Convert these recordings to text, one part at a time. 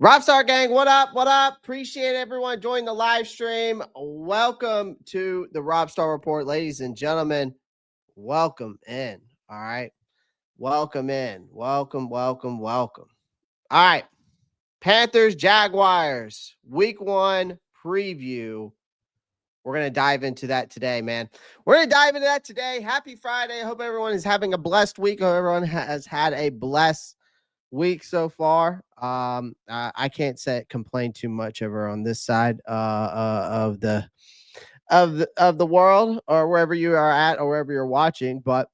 Robstar gang, what up? What up? Appreciate everyone joining the live stream. Welcome to the Robstar Report, ladies and gentlemen. Welcome in. All right. Welcome in. Welcome. All right. Panthers, Jaguars, week 1 preview. We're going to dive into that today, man. We're going to dive into that today. Happy Friday. I hope everyone is having a blessed week. Hope everyone has had a blessed week so far. I can't complain too much over on this side of the world, or wherever you are at or wherever you're watching, but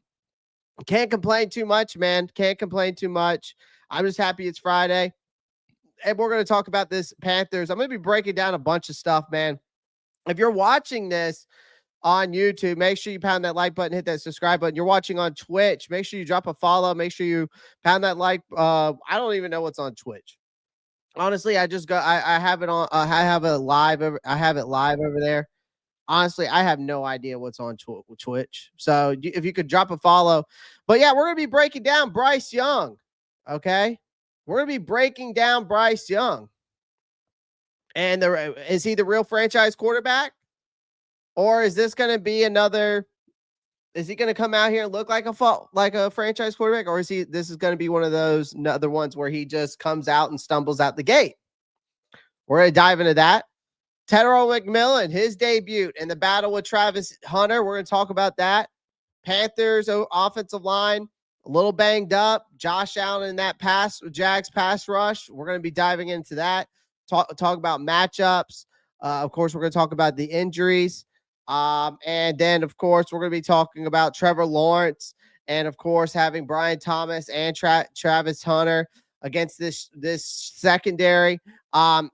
can't complain too much, man. Can't complain too much. I'm just happy it's Friday. And we're going to talk about this Panthers. I'm going to be breaking down a bunch of stuff, man. If you're watching this on YouTube, make sure you pound that like button, hit that subscribe button. You're watching on Twitch, make sure you drop a follow. Make sure you pound that like. I don't even know what's on Twitch. Honestly, I just got. I have it on. I have it live. I have it live over there. Honestly, I have no idea what's on Twitch. So if you could drop a follow. But yeah, we're gonna be breaking down Bryce Young. Okay, we're gonna be breaking down Bryce Young. And is he the real franchise quarterback? Or is this going to be another? Is he going to come out here and look like a franchise quarterback, or this is going to be one of those other ones where he just comes out and stumbles out the gate? We're going to dive into that. Tetairoa McMillan, his debut in the battle with Travis Hunter. We're going to talk about that. Panthers offensive line a little banged up. Josh Allen in that Jags pass rush. We're going to be diving into that. Talk about matchups. Of course, we're going to talk about the injuries. And then, of course, we're going to be talking about Trevor Lawrence and, of course, having Brian Thomas and Travis Hunter against this secondary.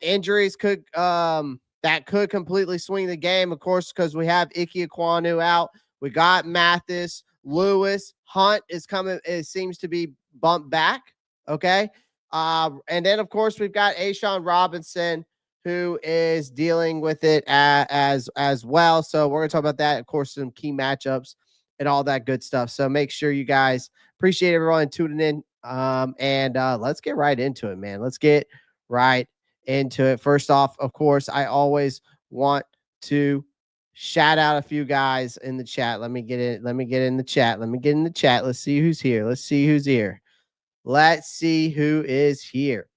Injuries could completely swing the game, of course, because we have Ekwonu out. We got Mathis, Lewis, Hunt is coming. It seems to be bumped back. Okay. And then, of course, we've got A'Shawn Robinson, who is dealing with it as well. So we're going to talk about that, of course, some key matchups and all that good stuff. So make sure you guys appreciate everyone tuning in. And let's get right into it, man. Let's get right into it. First off, of course, I always want to shout out a few guys in the chat. Let me get in the chat. Let's see who's here. Let's see who is here.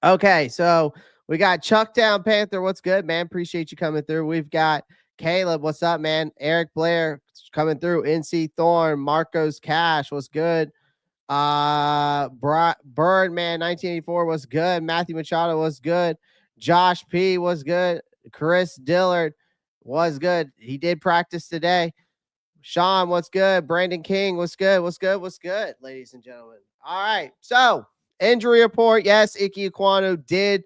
Okay, so we got Chucktown Panther. What's good, man? Appreciate you coming through. We've got Caleb. What's up, man? Eric Blair coming through. NC Thorne. Marcos Cash. What's good? Birdman 1984 was good. Matthew Machado was good. Josh P was good. Chris Dillard was good. He did practice today. Sean, what's good? Brandon King, what's good? Ladies and gentlemen. All right. So, injury report. Yes, Ekwonu did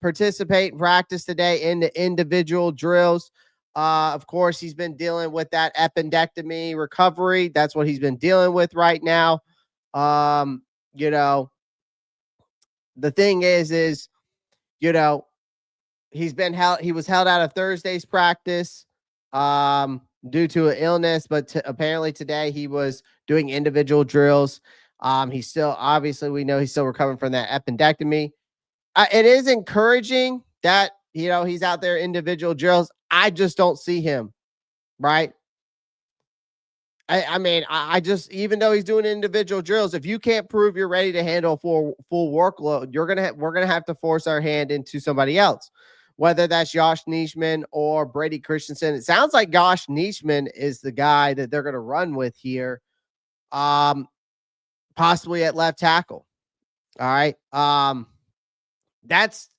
participate in practice today in the individual drills. Of course, he's been dealing with that appendectomy recovery. That's what he's been dealing with right now. The thing is, he was held out of Thursday's practice due to an illness, but apparently today he was doing individual drills. He's still, obviously, we know he's still recovering from that appendectomy. It is encouraging that, he's out there individual drills. I just don't see him, right? I mean, even though he's doing individual drills, if you can't prove you're ready to handle full workload, we're gonna have to force our hand into somebody else, whether that's Josh Nijman or Brady Christensen. It sounds like Josh Nijman is the guy that they're gonna run with here, possibly at left tackle. All right, that's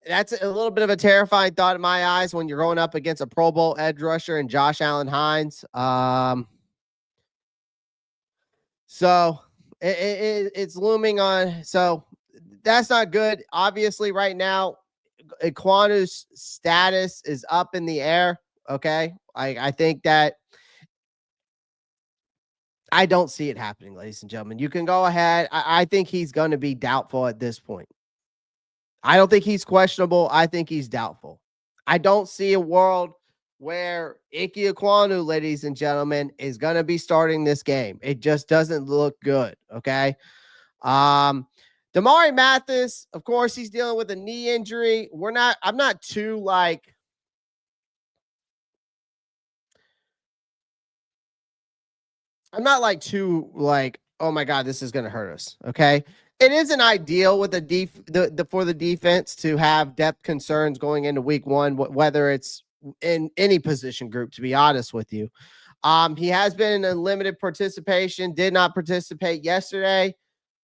a little bit of a terrifying thought in my eyes when you're going up against a Pro Bowl edge rusher and Josh Allen Hines. So it's looming on. So that's not good. Obviously, right now, Ekwonu's status is up in the air. Okay. I think that I don't see it happening, ladies and gentlemen. You can go ahead. I think he's going to be doubtful at this point. I don't think he's questionable. I think he's doubtful. I don't see a world where Ekwonu, ladies and gentlemen, is going to be starting this game. It just doesn't look good, okay? Damari Mathis, of course, he's dealing with a knee injury. I'm not too oh my God, this is going to hurt us. Okay. It isn't ideal with for the defense to have depth concerns going into week one, whether it's in any position group, to be honest with you. He has been in limited participation, did not participate yesterday.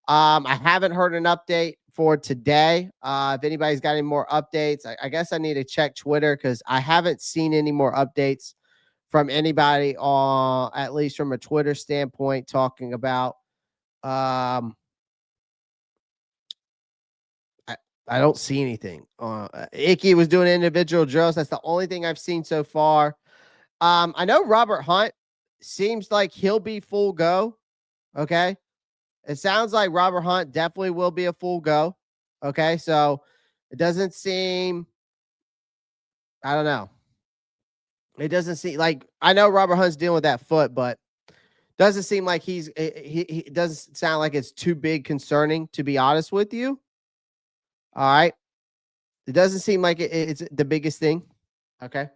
I haven't heard an update for today. If anybody's got any more updates, I guess I need to check Twitter because I haven't seen any more updates from anybody on, at least from a Twitter standpoint, talking about. I don't see anything. Icky was doing individual drills. That's the only thing I've seen so far. I know Robert Hunt seems like he'll be full go. Okay. It sounds like Robert Hunt definitely will be a full go. Okay. So it doesn't seem, I don't know. It doesn't seem like, I know Robert Hunt's dealing with that foot, but doesn't seem like he doesn't sound like it's too big concerning, to be honest with you. All right. It doesn't seem like it's the biggest thing. Okay.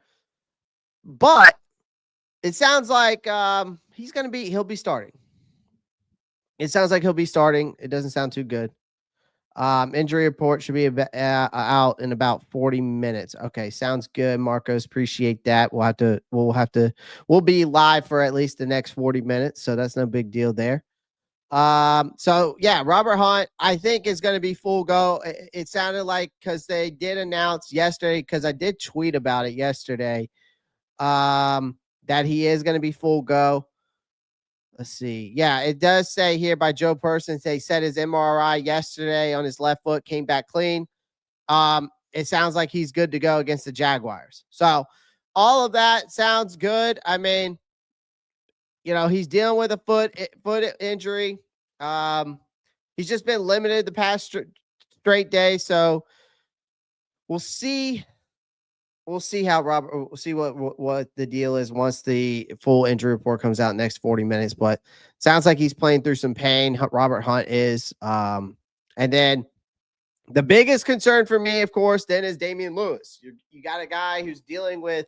But it sounds like he'll be starting. It sounds like he'll be starting. It doesn't sound too good. Injury report should be out in about 40 minutes. Okay, sounds good, Marcos. Appreciate that. We'll be live for at least the next 40 minutes, so that's no big deal there. So yeah, Robert Hunt, I think is going to be full go. It sounded like, because they did announce yesterday, because I did tweet about it yesterday, that he is going to be full go. Let's see. Yeah, it does say here by Joe Persons, they said his MRI yesterday on his left foot came back clean. It sounds like he's good to go against the Jaguars. So all of that sounds good. I mean, he's dealing with a foot injury. He's just been limited the past straight day. So we'll see. We'll see how we'll see what the deal is once the full injury report comes out next 40 minutes. But sounds like he's playing through some pain. Robert Hunt is. And then the biggest concern for me, of course, then is Damian Lewis. You got a guy who's dealing with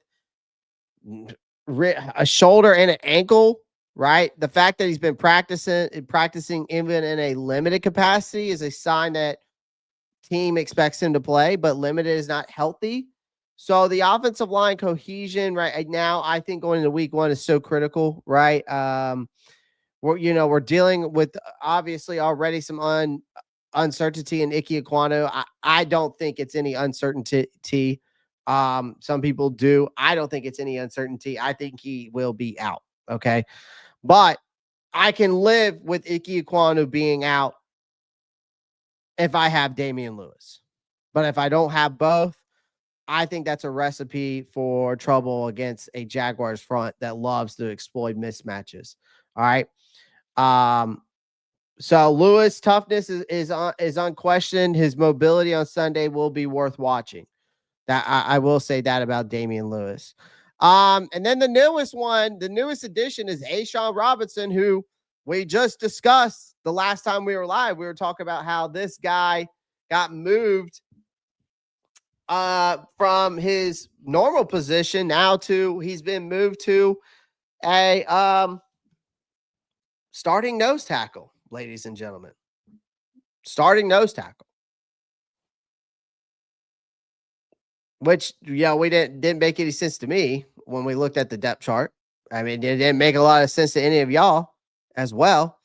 a shoulder and an ankle, right? The fact that he's been practicing even in a limited capacity is a sign that team expects him to play, but limited is not healthy. So the offensive line cohesion right now, I think going into week one is so critical, right? We're dealing with obviously already some uncertainty in Ekwonu. I don't think it's any uncertainty. Some people do. I don't think it's any uncertainty. I think he will be out. Okay. But I can live with Ekwonu being out if I have Damian Lewis. But if I don't have both, I think that's a recipe for trouble against a Jaguars front that loves to exploit mismatches. All right. So Lewis' toughness is unquestioned. His mobility on Sunday will be worth watching. That I will say that about Damian Lewis. And then the newest addition is A'Shawn Robinson, who we just discussed the last time we were live. We were talking about how this guy got moved from his normal position now he's been moved to a starting nose tackle, ladies and gentlemen. Starting nose tackle. Which, we didn't make any sense to me when we looked at the depth chart. I mean, it didn't make a lot of sense to any of y'all as well.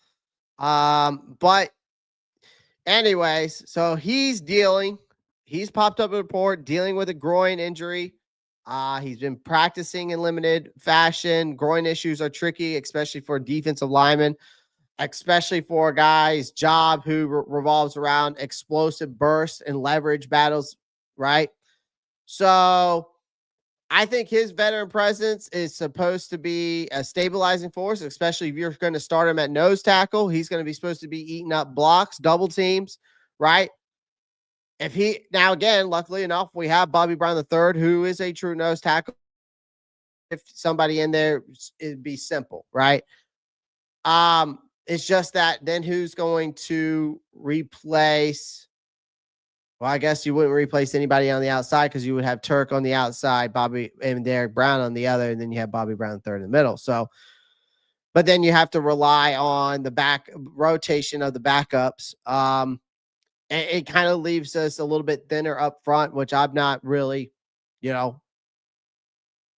But anyways, so he's popped up a report dealing with a groin injury. He's been practicing in limited fashion. Groin issues are tricky, especially for defensive linemen, especially for a guy's job who revolves around explosive bursts and leverage battles, right? So I think his veteran presence is supposed to be a stabilizing force, especially if you're going to start him at nose tackle. He's going to be supposed to be eating up blocks, double teams, right? Now again, luckily enough, we have Bobby Brown III, who is a true nose tackle. If somebody in there, it'd be simple, right? It's just that then who's going to replace? Well, I guess you wouldn't replace anybody on the outside because you would have Turk on the outside, Bobby and Derek Brown on the other, and then you have Bobby Brown third in the middle. So, but then you have to rely on the back rotation of the backups. It kind of leaves us a little bit thinner up front, which I'm not really,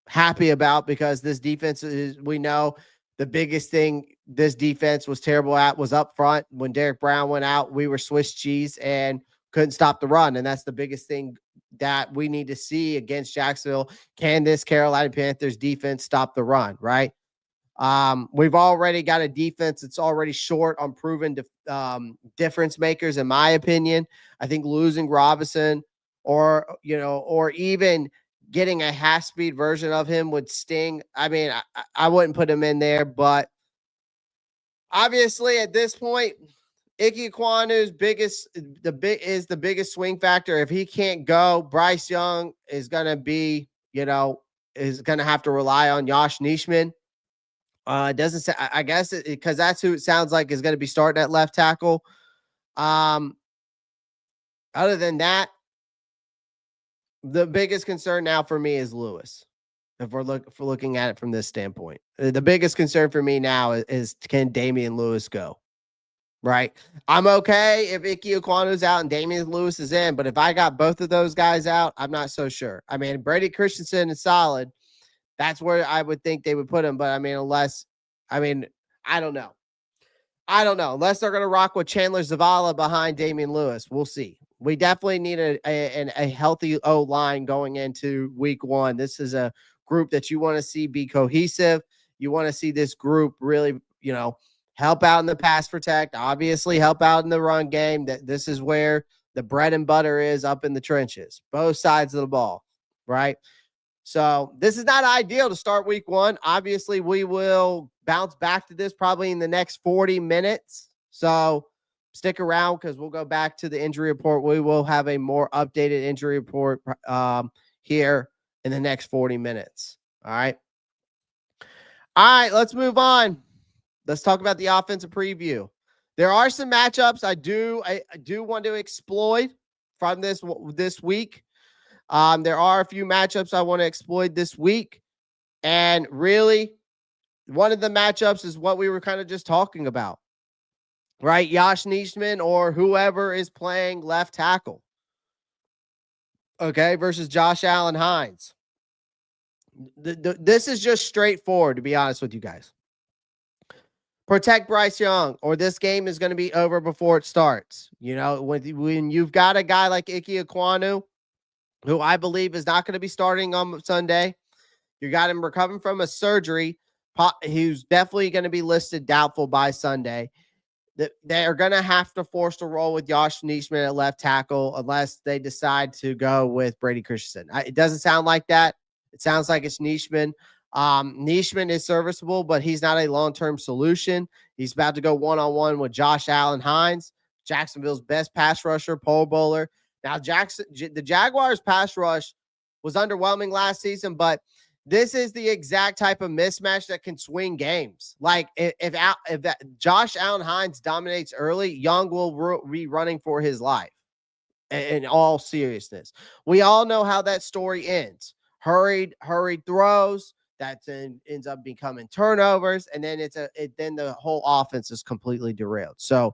happy about because this defense is, we know the biggest thing this defense was terrible at was up front. When Derek Brown went out, we were Swiss cheese and couldn't stop the run. And that's the biggest thing that we need to see against Jacksonville. Can this Carolina Panthers defense stop the run, right? We've already got a defense that's already short on proven difference makers, in my opinion. I think losing Robinson or even getting a half-speed version of him would sting. I mean, I wouldn't put him in there, but obviously at this point, Ekwonu's is the biggest swing factor. If he can't go, Bryce Young is going to be, is going to have to rely on Josh Nijman. It doesn't say, I guess, because that's who it sounds like is going to be starting at left tackle. Other than that, the biggest concern now for me is Lewis. If we're looking at it from this standpoint, the biggest concern for me now is can Damian Lewis go? Right. I'm okay if Ekwonu's out and Damian Lewis is in, but if I got both of those guys out, I'm not so sure. I mean, Brady Christensen is solid. That's where I would think they would put him. But I mean, I don't know. Unless they're going to rock with Chandler Zavala behind Damian Lewis. We'll see. We definitely need a healthy O-line going into week one. This is a group that you want to see be cohesive. You want to see this group really, help out in the pass protect, obviously help out in the run game. This is where the bread and butter is, up in the trenches, both sides of the ball, right? So this is not ideal to start week one. Obviously, we will bounce back to this probably in the next 40 minutes. So stick around because we'll go back to the injury report. We will have a more updated injury report here in the next 40 minutes. All right. Let's move on. Let's talk about the offensive preview. There are some matchups I do want to exploit from this week. There are a few matchups I want to exploit this week. And really, one of the matchups is what we were kind of just talking about, right? Josh Nijman or whoever is playing left tackle, okay, versus Josh Allen Hines. This is just straightforward, to be honest with you guys. Protect Bryce Young, or this game is going to be over before it starts. When you've got a guy like Ekwonu, who I believe is not going to be starting on Sunday, you got him recovering from a surgery, who's definitely going to be listed doubtful by Sunday. They are going to have to force the roll with Josh Nijman at left tackle unless they decide to go with Brady Christensen. It doesn't sound like that. It sounds like it's Nijman. Nijman is serviceable, but he's not a long-term solution. He's about to go one-on-one with Josh Allen Hines, Jacksonville's best pass rusher, Pro Bowler. Now, the Jaguars' pass rush was underwhelming last season, but this is the exact type of mismatch that can swing games. Like if that Josh Allen Hines dominates early, Young will be running for his life. In all seriousness, we all know how that story ends. Hurried throws. That then ends up becoming turnovers, and then then the whole offense is completely derailed. So,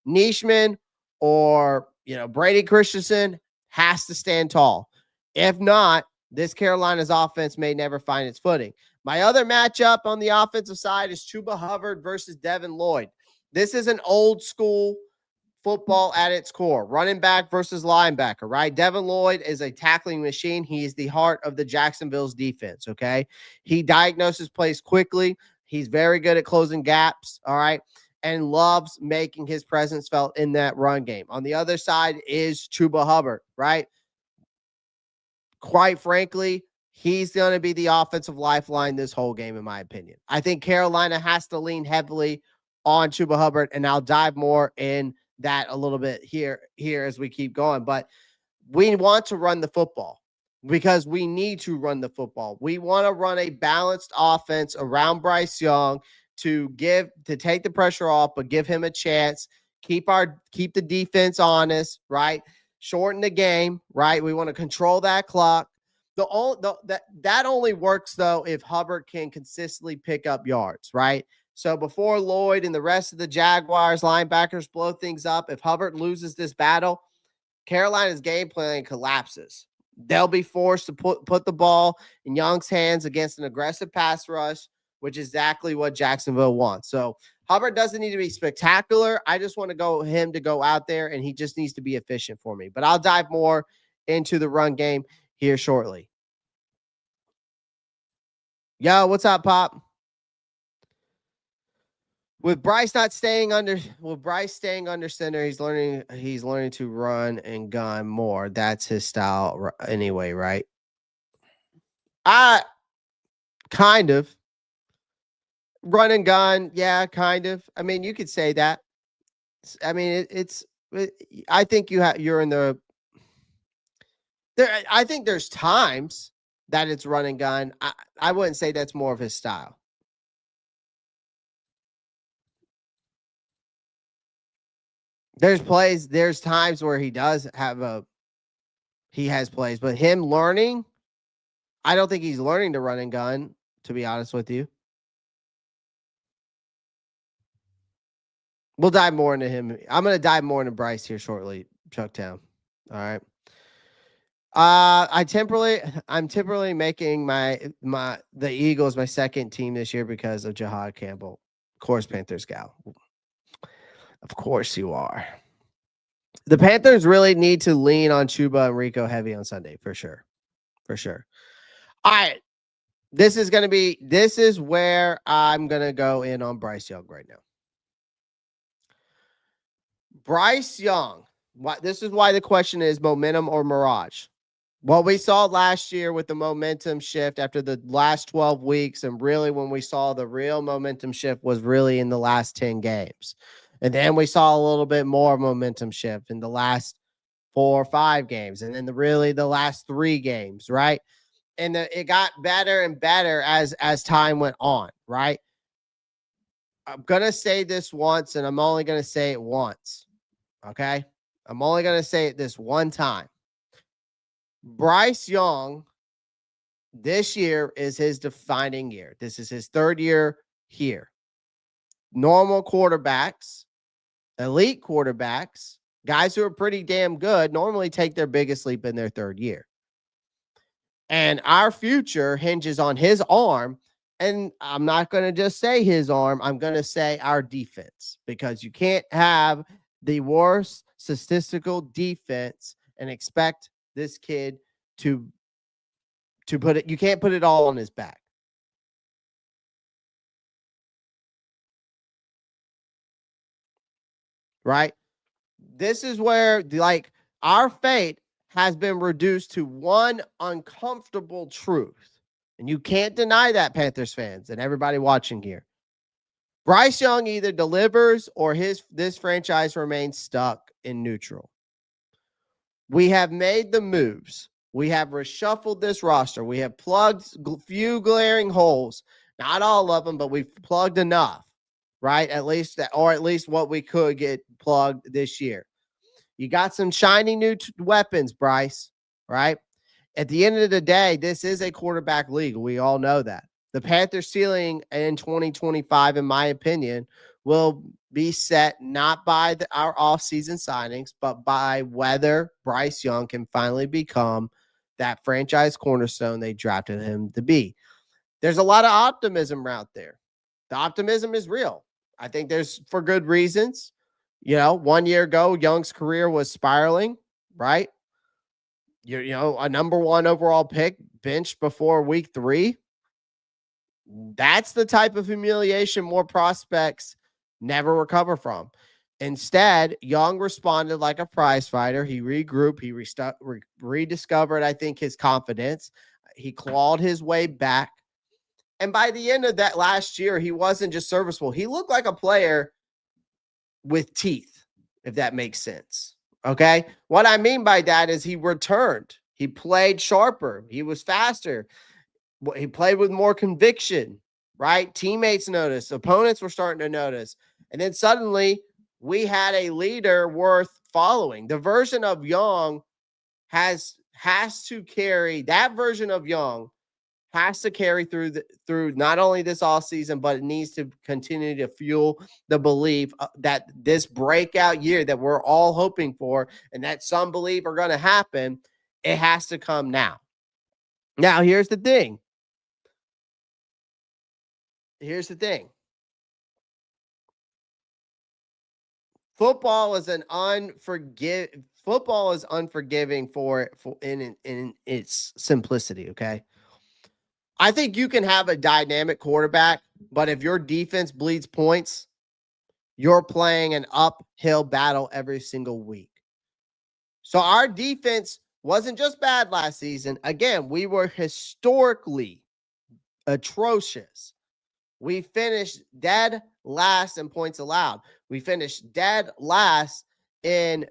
Nijman or Brady Christensen has to stand tall. If not, this Carolina's offense may never find its footing. My other matchup on the offensive side is Chuba Hubbard versus Devin Lloyd. This is an old school football at its core, running back versus linebacker, right? Devin Lloyd is a tackling machine. He is the heart of the Jacksonville's defense, okay? He diagnoses plays quickly. He's very good at closing gaps, all right? And loves making his presence felt in that run game. On the other side is Chuba Hubbard, right? Quite frankly, he's going to be the offensive lifeline this whole game, in my opinion. I think Carolina has to lean heavily on Chuba Hubbard, and I'll dive more in that a little bit here as we keep going. But we want to run the football because we need to run the football. We want to run a balanced offense around Bryce Young, to take the pressure off, but give him a chance. Keep the defense honest, right? Shorten the game, right? We want to control that clock. That only works though if Hubbard can consistently pick up yards, right? So before Lloyd and the rest of the Jaguars linebackers blow things up, if Hubbard loses this battle, Carolina's game plan collapses. They'll be forced to put the ball in Young's hands against an aggressive pass rush, which is exactly what Jacksonville wants. So Hubbard doesn't need to be spectacular. I just want him to go out there, and he just needs to be efficient for me. But I'll dive more into the run game here shortly. Yo, what's up, Pop? With Bryce staying under center, he's learning to run and gun more. That's his style anyway, right? Kind of. Run and gun, yeah, kind of. I mean, you could say that. I mean, I think you're in the there. I think there's times that it's run and gun. I wouldn't say that's more of his style. There's times where he has plays, but him learning, I don't think he's learning to run and gun, to be honest with you. We'll dive more into him. I'm going to dive more into Bryce here shortly, Chucktown. All right. I'm temporarily making the Eagles my second team this year because of Jahad Campbell. Of course, Panthers gal. Of course you are. The Panthers really need to lean on Chuba and Rico heavy on Sunday, for sure. For sure. All right. This is where I'm going to go in on Bryce Young right now. Bryce Young. This is why the question is momentum or mirage. What we saw last year with the momentum shift after the last 12 weeks, and really when we saw the real momentum shift was really in the last 10 games. And then we saw a little bit more momentum shift in the last 4 or 5 games. And then the last 3 games, right? And it got better and better as time went on, right? I'm going to say this once, and I'm only going to say it once, okay? I'm only going to say it this one time. Bryce Young, this year is his defining year. This is his 3rd year here. Normal quarterbacks, elite quarterbacks, guys who are pretty damn good, normally take their biggest leap in their 3rd year. And our future hinges on his arm. And I'm not going to just say his arm. I'm going to say our defense, because you can't have the worst statistical defense and expect this kid to put it. You can't put it all on his back. Right? This is where our fate has been reduced to one uncomfortable truth. And you can't deny that, Panthers fans and everybody watching here. Bryce Young either delivers or this franchise remains stuck in neutral. We have made the moves. We have reshuffled this roster. We have plugged few glaring holes. Not all of them, but we've plugged enough, right? At least what we could get plugged this year. You got some shiny new weapons, Bryce, right? At the end of the day, this is a quarterback league. We all know that. The Panthers ceiling in 2025, in my opinion, will be set not by our offseason signings, but by whether Bryce Young can finally become that franchise cornerstone they drafted him to be. There's a lot of optimism out there. The optimism is real. I think there's for good reasons. 1 year ago, Young's career was spiraling, right? A number 1 overall pick benched before week 3. That's the type of humiliation more prospects never recover from. Instead, Young responded like a prize fighter. He regrouped. He rediscovered, I think, his confidence. He clawed his way back. And by the end of that last year, he wasn't just serviceable. He looked like a player with teeth, if that makes sense. Okay? What I mean by that is he returned. He played sharper. He was faster. He played with more conviction. right? Teammates noticed, opponents were starting to notice. And then suddenly we had a leader worth following. The version of Young has to carry, that version of Young has to carry through not only this all season, but it needs to continue to fuel the belief that this breakout year that we're all hoping for and that some believe are going to happen, it has to come now. Now, here's the thing. Football is unforgiving for in its simplicity, okay? I think you can have a dynamic quarterback, but if your defense bleeds points, you're playing an uphill battle every single week. So our defense wasn't just bad last season. Again, we were historically atrocious. We finished dead last in points allowed. We finished dead last in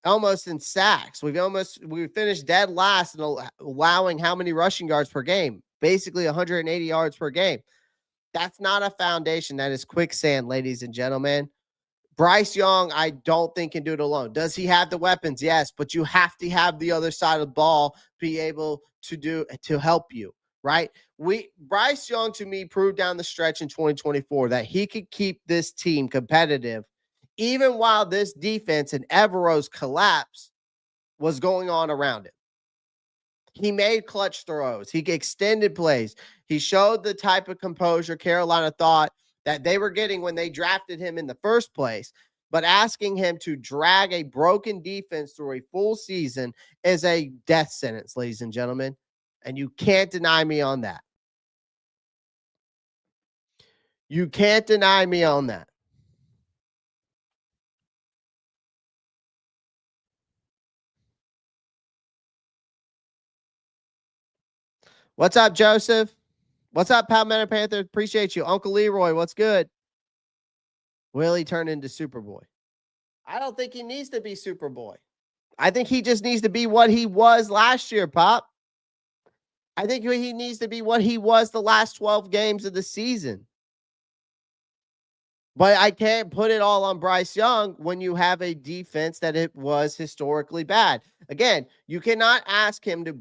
almost in sacks. We finished dead last in allowing how many rushing yards per game? Basically 180 yards per game. That's not a foundation. That is quicksand, ladies and gentlemen. Bryce Young, I don't think can do it alone. Does he have the weapons? Yes, but you have to have the other side of the ball be able to help you, right? Bryce Young, to me, proved down the stretch in 2024 that he could keep this team competitive even while this defense and Evero's collapse was going on around it. He made clutch throws. He extended plays. He showed the type of composure Carolina thought that they were getting when they drafted him in the first place. But asking him to drag a broken defense through a full season is a death sentence, ladies and gentlemen. And you can't deny me on that. You can't deny me on that. What's up, Joseph? What's up, Palmetto Panther? Appreciate you. Uncle Leroy, what's good? Will he turn into Superboy? I don't think he needs to be Superboy. I think he just needs to be what he was last year, Pop. I think he needs to be what he was the last 12 games of the season. But I can't put it all on Bryce Young when you have a defense that it was historically bad. Again, you cannot ask him to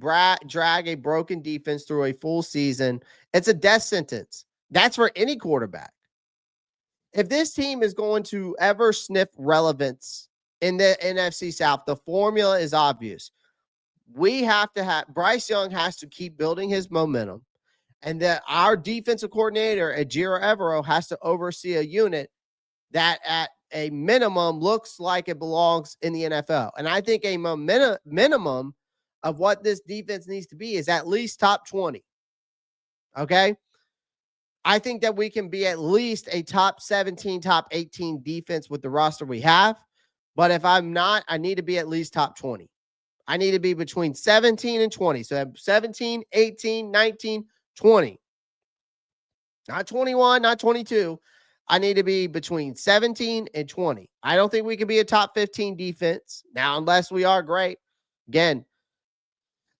drag a broken defense through a full season. It's a death sentence. That's for any quarterback. If this team is going to ever sniff relevance in the NFC South, the formula is obvious. Bryce Young has to keep building his momentum, and that our defensive coordinator at Jiro Evero has to oversee a unit that at a minimum looks like it belongs in the NFL. And I think a minimum of what this defense needs to be is at least top 20. Okay? I think that we can be at least a top 17, top 18 defense with the roster we have. But if I'm not, I need to be at least top 20. I need to be between 17 and 20. So 17, 18, 19, 20. Not 21, not 22. I need to be between 17 and 20. I don't think we can be a top 15 defense now, unless we are great. Again,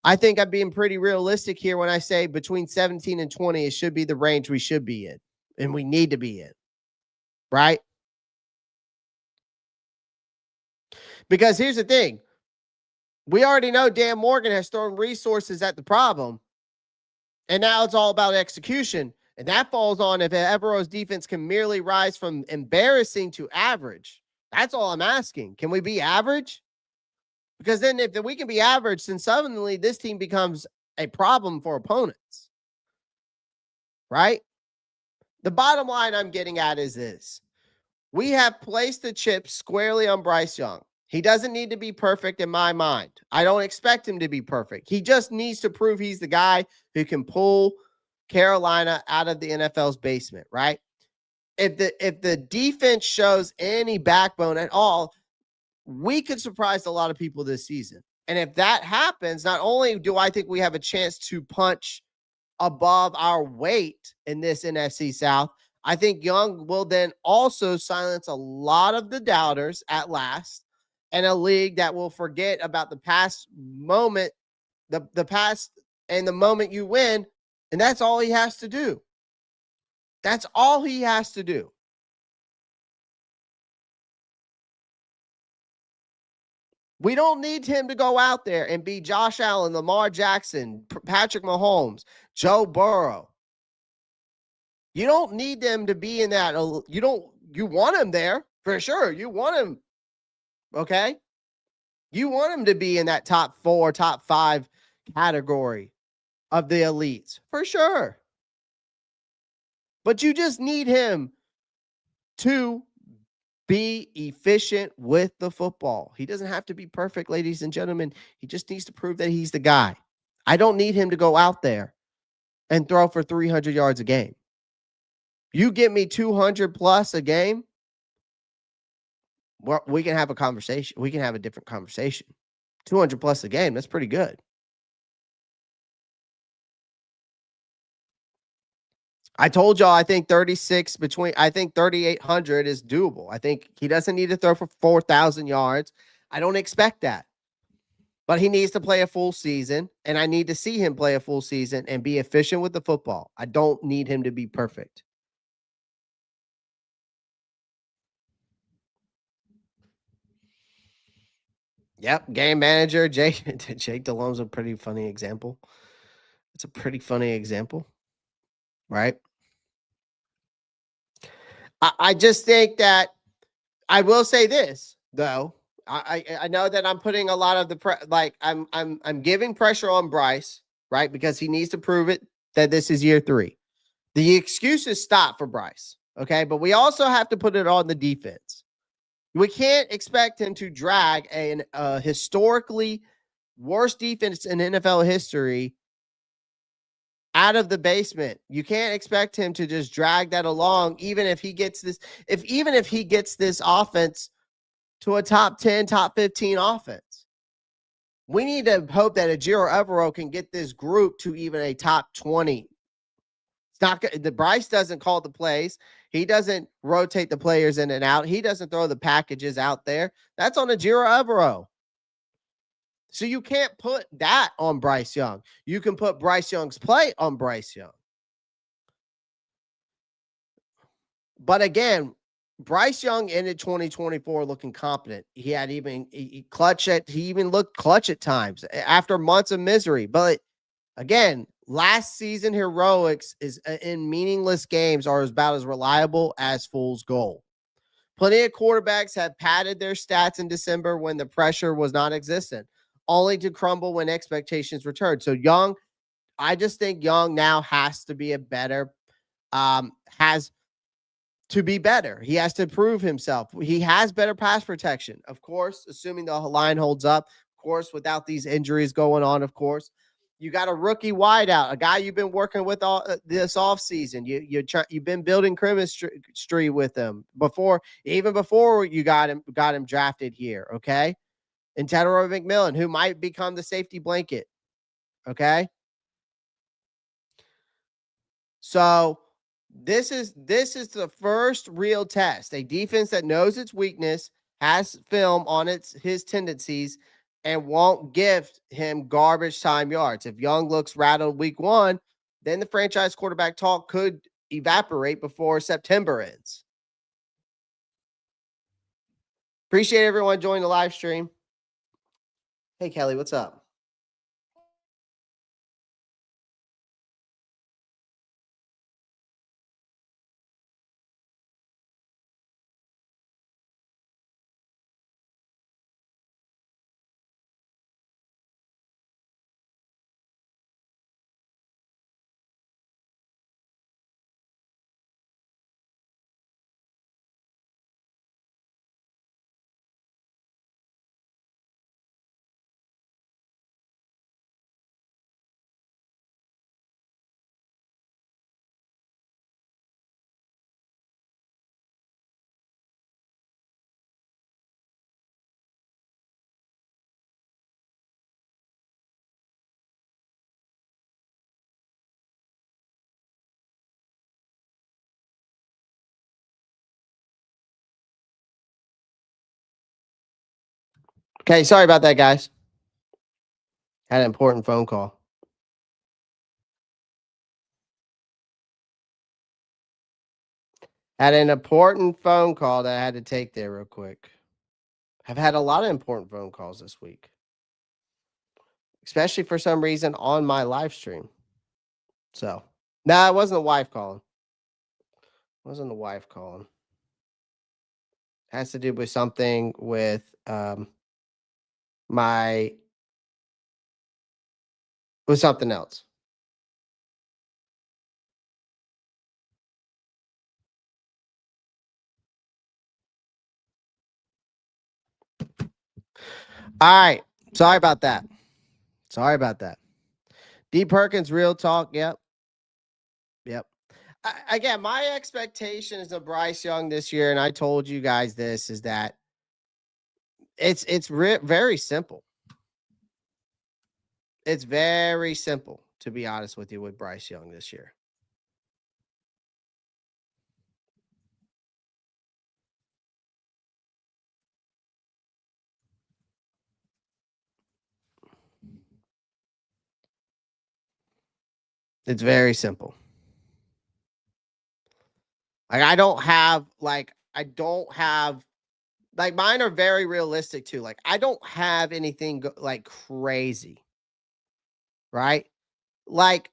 I think I'm being pretty realistic here when I say between 17 and 20, it should be the range we should be in and we need to be in, right? Because here's the thing. We already know Dan Morgan has thrown resources at the problem, and now it's all about execution. And that falls on if Evero's defense can merely rise from embarrassing to average. That's all I'm asking. Can we be average? Because then if we can be average, then suddenly this team becomes a problem for opponents. Right? The bottom line I'm getting at is this. We have placed the chips squarely on Bryce Young. He doesn't need to be perfect in my mind. I don't expect him to be perfect. He just needs to prove he's the guy who can pull Carolina out of the NFL's basement, right? If the defense shows any backbone at all, we could surprise a lot of people this season. And if that happens, not only do I think we have a chance to punch above our weight in this NFC South, I think Young will then also silence a lot of the doubters at last, and a league that will forget about the past moment, the past and the moment you win. And that's all he has to do. That's all he has to do. We don't need him to go out there and be Josh Allen, Lamar Jackson, Patrick Mahomes, Joe Burrow. You don't need them to be in that. You want him there for sure. You want him. Okay. You want him to be in that top 4, top 5 category of the elites for sure. But you just need him to be efficient with the football. He doesn't have to be perfect, ladies and gentlemen. He just needs to prove that he's the guy. I don't need him to go out there and throw for 300 yards a game. You get me 200 plus a game, we can have a conversation. We can have a different conversation. 200 plus a game, that's pretty good. I told y'all I think 3,800 is doable. I think he doesn't need to throw for 4,000 yards. I don't expect that. But he needs to play a full season, and I need to see him play a full season and be efficient with the football. I don't need him to be perfect. Yep, game manager, Jake Delhomme's a pretty funny example. It's a pretty funny example, right? I just think that I will say this though. I know that I'm putting a lot of the I'm giving pressure on Bryce, right? Because he needs to prove it that this is year 3. The excuses stop for Bryce, okay? But we also have to put it on the defense. We can't expect him to drag a historically worst defense in NFL history out of the basement. You can't expect him to just drag that along, even if he gets this offense to a top 10, top 15 offense. We need to hope that Ejiro Evero can get this group to even a top 20. It's not the Bryce doesn't call the plays. He doesn't rotate the players in and out. He doesn't throw the packages out there. That's on Ejiro Evero. So you can't put that on Bryce Young. You can put Bryce Young's play on Bryce Young. But again, Bryce Young ended 2024 looking competent. He had he even looked clutch at times after months of misery. But again, last season heroics is in meaningless games are about as reliable as fool's gold. Plenty of quarterbacks have padded their stats in December when the pressure was non-existent, only to crumble when expectations returned. So Young, I just think Young now has to be has to be better. He has to prove himself. He has better pass protection, of course, assuming the line holds up, of course, without these injuries going on, of course. You got a rookie wideout, a guy you've been working with all this offseason. You've been building chemistry with him even before you got him drafted here, okay? And Tetairoa McMillan, who might become the safety blanket, okay? So this is the first real test. A defense that knows its weakness, has film on his tendencies, and won't give him garbage time yards. If Young looks rattled week 1, then the franchise quarterback talk could evaporate before September ends. Appreciate everyone joining the live stream. Hey, Kelly, what's up? Okay, sorry about that, guys. Had an important phone call. Had an important phone call that I had to take there real quick. I've had a lot of important phone calls this week, especially for some reason on my live stream. So, it wasn't the wife calling. It wasn't the wife calling. It has to do with something with with something else. All right. Sorry about that. D Perkins, real talk. Yep. Again, my expectations of Bryce Young this year, and I told you guys this, is that it's very simple. It's very simple, to be honest with you, with Bryce Young this year. It's very simple. I don't have mine are very realistic too. Like I don't have anything like crazy, right? Like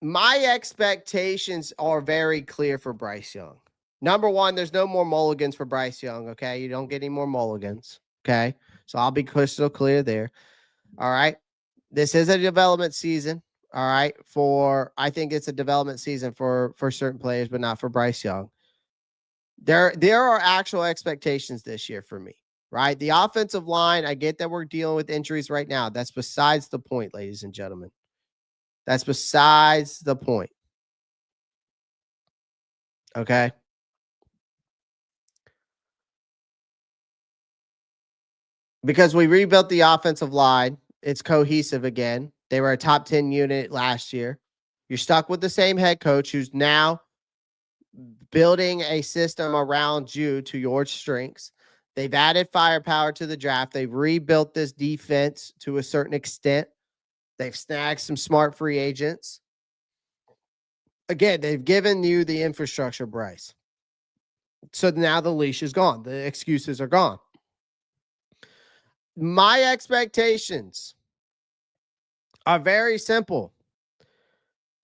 my expectations are very clear for Bryce Young. Number one, there's no more mulligans for Bryce Young. Okay, you don't get any more mulligans. Okay, so I'll be crystal clear there. All right, this is a development season. All right, I think it's a development season for certain players, but not for Bryce Young. There are actual expectations this year for me, right? The offensive line, I get that we're dealing with injuries right now. That's besides the point, ladies and gentlemen. That's besides the point. Okay. Because we rebuilt the offensive line. It's cohesive again. They were a top 10 unit last year. You're stuck with the same head coach who's now building a system around you to your strengths. They've added firepower to the draft. They've rebuilt this defense to a certain extent. They've snagged some smart free agents. Again, they've given you the infrastructure, Bryce. So now the leash is gone. The excuses are gone. My expectations are very simple.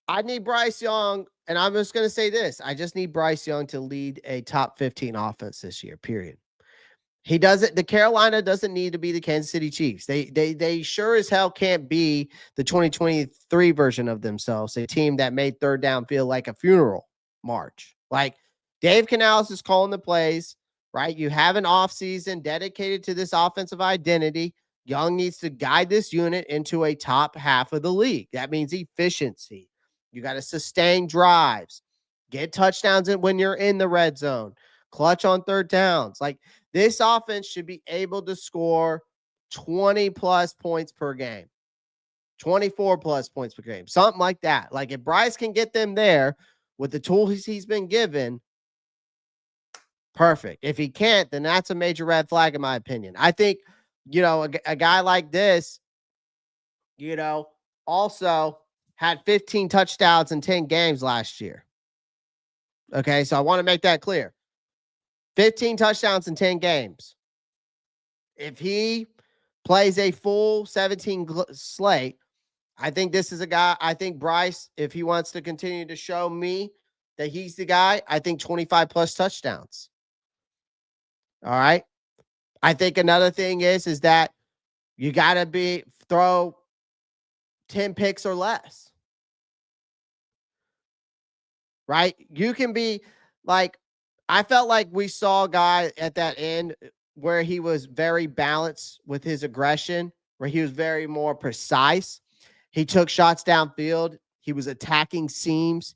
I need Bryce Young, and I'm just going to say this. I just need Bryce Young to lead a top 15 offense this year, period. He doesn't. The Carolina doesn't need to be the Kansas City Chiefs. They sure as hell can't be the 2023 version of themselves, a team that made third down feel like a funeral march. Like Dave Canales is calling the plays, right? You have an offseason dedicated to this offensive identity. Young needs to guide this unit into a top half of the league. That means efficiency. You got to sustain drives, get touchdowns when you're in the red zone, clutch on third downs. Like this offense should be able to score 20 plus points per game, 24 plus points per game, something like that. Like if Bryce can get them there with the tools he's been given, perfect. If he can't, then that's a major red flag in my opinion. I think, a guy like this, also had 15 touchdowns in 10 games last year. Okay, so I want to make that clear. 15 touchdowns in 10 games. If he plays a full 17 slate, I think this is a guy. I think Bryce, if he wants to continue to show me that he's the guy, I think 25 plus touchdowns. All right. I think another thing is that you got to throw 10 picks or less. Right? You can be like, I felt like we saw a guy at that end where he was very balanced with his aggression, where he was very more precise. He took shots downfield. He was attacking seams.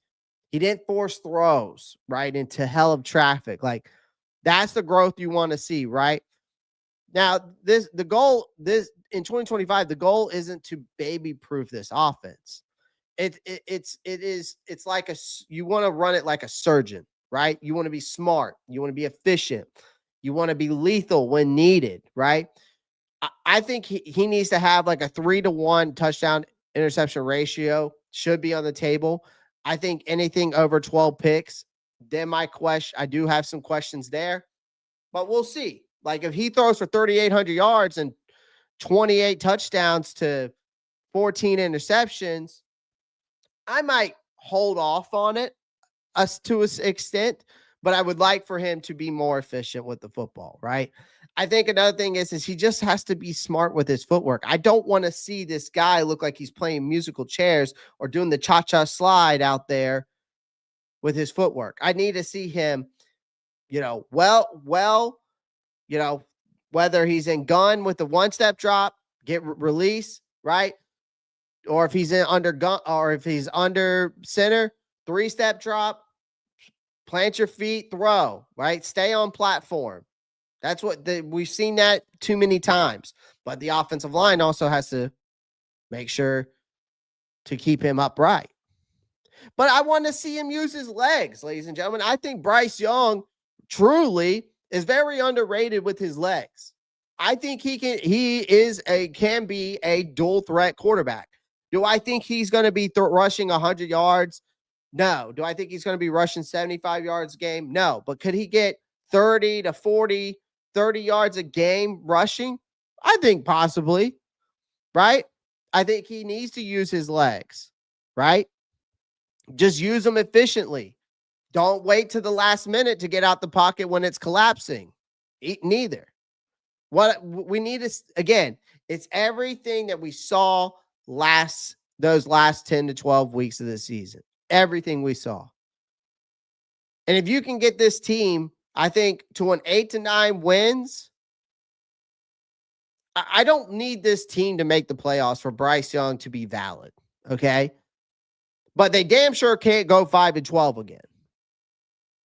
He didn't force throws, right, into hell of traffic. Like that's the growth you want to see, right? Now, the goal in 2025, the goal isn't to baby proof this offense. It's like you want to run it like a surgeon, right? You want to be smart. You want to be efficient. You want to be lethal when needed, right? I think he needs to have like a 3-to-1 touchdown interception ratio should be on the table. I think anything over 12 picks then I do have some questions there, but we'll see. Like if he throws for 3,800 yards and 28 touchdowns to 14 interceptions, I might hold off on it to an extent, but I would like for him to be more efficient with the football, right? I think another thing is he just has to be smart with his footwork. I don't want to see this guy look like he's playing musical chairs or doing the cha-cha slide out there with his footwork. I need to see him, whether he's in gun with the one-step drop, get release, right? Or if he's in under gun, or if he's under center, 3-step drop, plant your feet, throw, right? Stay on platform. That's what we've seen that too many times. But the offensive line also has to make sure to keep him upright. But I want to see him use his legs, ladies and gentlemen. I think Bryce Young truly is very underrated with his legs. I think he can be a dual threat quarterback. Do I think he's going to be rushing 100 yards? No. Do I think he's going to be rushing 75 yards a game? No. But could he get 30 to 40, 30 yards a game rushing? I think possibly, right? I think he needs to use his legs, right? Just use them efficiently. Don't wait to the last minute to get out the pocket when it's collapsing. Neither. What we need is, again, it's everything that we saw those last 10 to 12 weeks of the season. Everything we saw. And if you can get this team, I think, to an 8 to 9 wins, I don't need this team to make the playoffs for Bryce Young to be valid. Okay. But they damn sure can't go 5 and 12 again.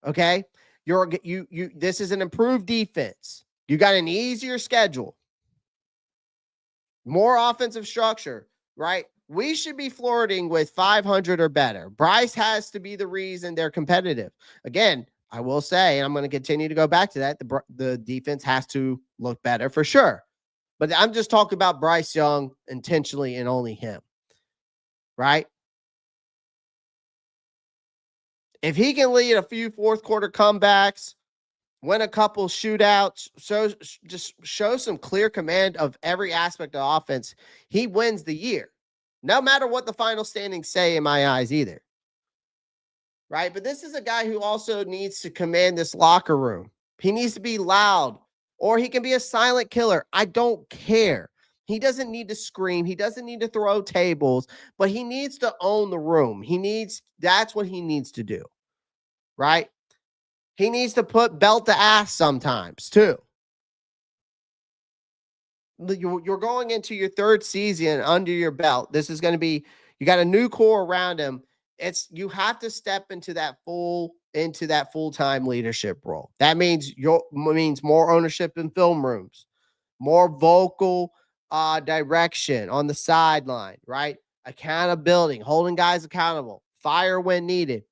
Okay. This is an improved defense. You got an easier schedule, more offensive structure, right? We should be flirting with 500 or better. Bryce has to be the reason they're competitive. Again, I will say, and I'm going to continue to go back to that, the defense has to look better for sure. But I'm just talking about Bryce Young intentionally and only him, right? If he can lead a few fourth quarter comebacks, win a couple shootouts, just show some clear command of every aspect of offense, he wins the year. No matter what the final standings say in my eyes either. Right? But this is a guy who also needs to command this locker room. He needs to be loud, or he can be a silent killer. I don't care. He doesn't need to scream. He doesn't need to throw tables, but he needs to own the room. That's what he needs to do. Right? He needs to put belt to ass sometimes too. You're going into your third season under your belt. This is going to be, you got a new core around him. You have to step into that full-time leadership role. That means more ownership in film rooms, more vocal direction on the sideline, right? Accountability, holding guys accountable, fire when needed.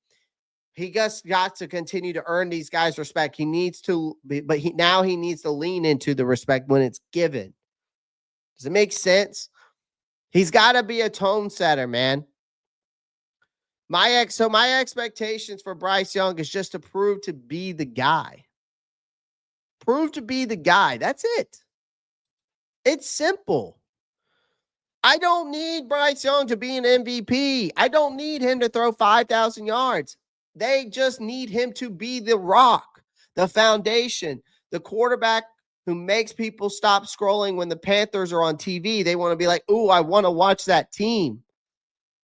He just got to continue to earn these guys' respect. He needs to, but he needs to lean into the respect when it's given. Does it make sense? He's got to be a tone setter, man. My expectations for Bryce Young is just to prove to be the guy. Prove to be the guy. That's it. It's simple. I don't need Bryce Young to be an MVP. I don't need him to throw 5,000 yards. They just need him to be the rock, the foundation, the quarterback who makes people stop scrolling when the Panthers are on TV. They want to be like, ooh, I want to watch that team.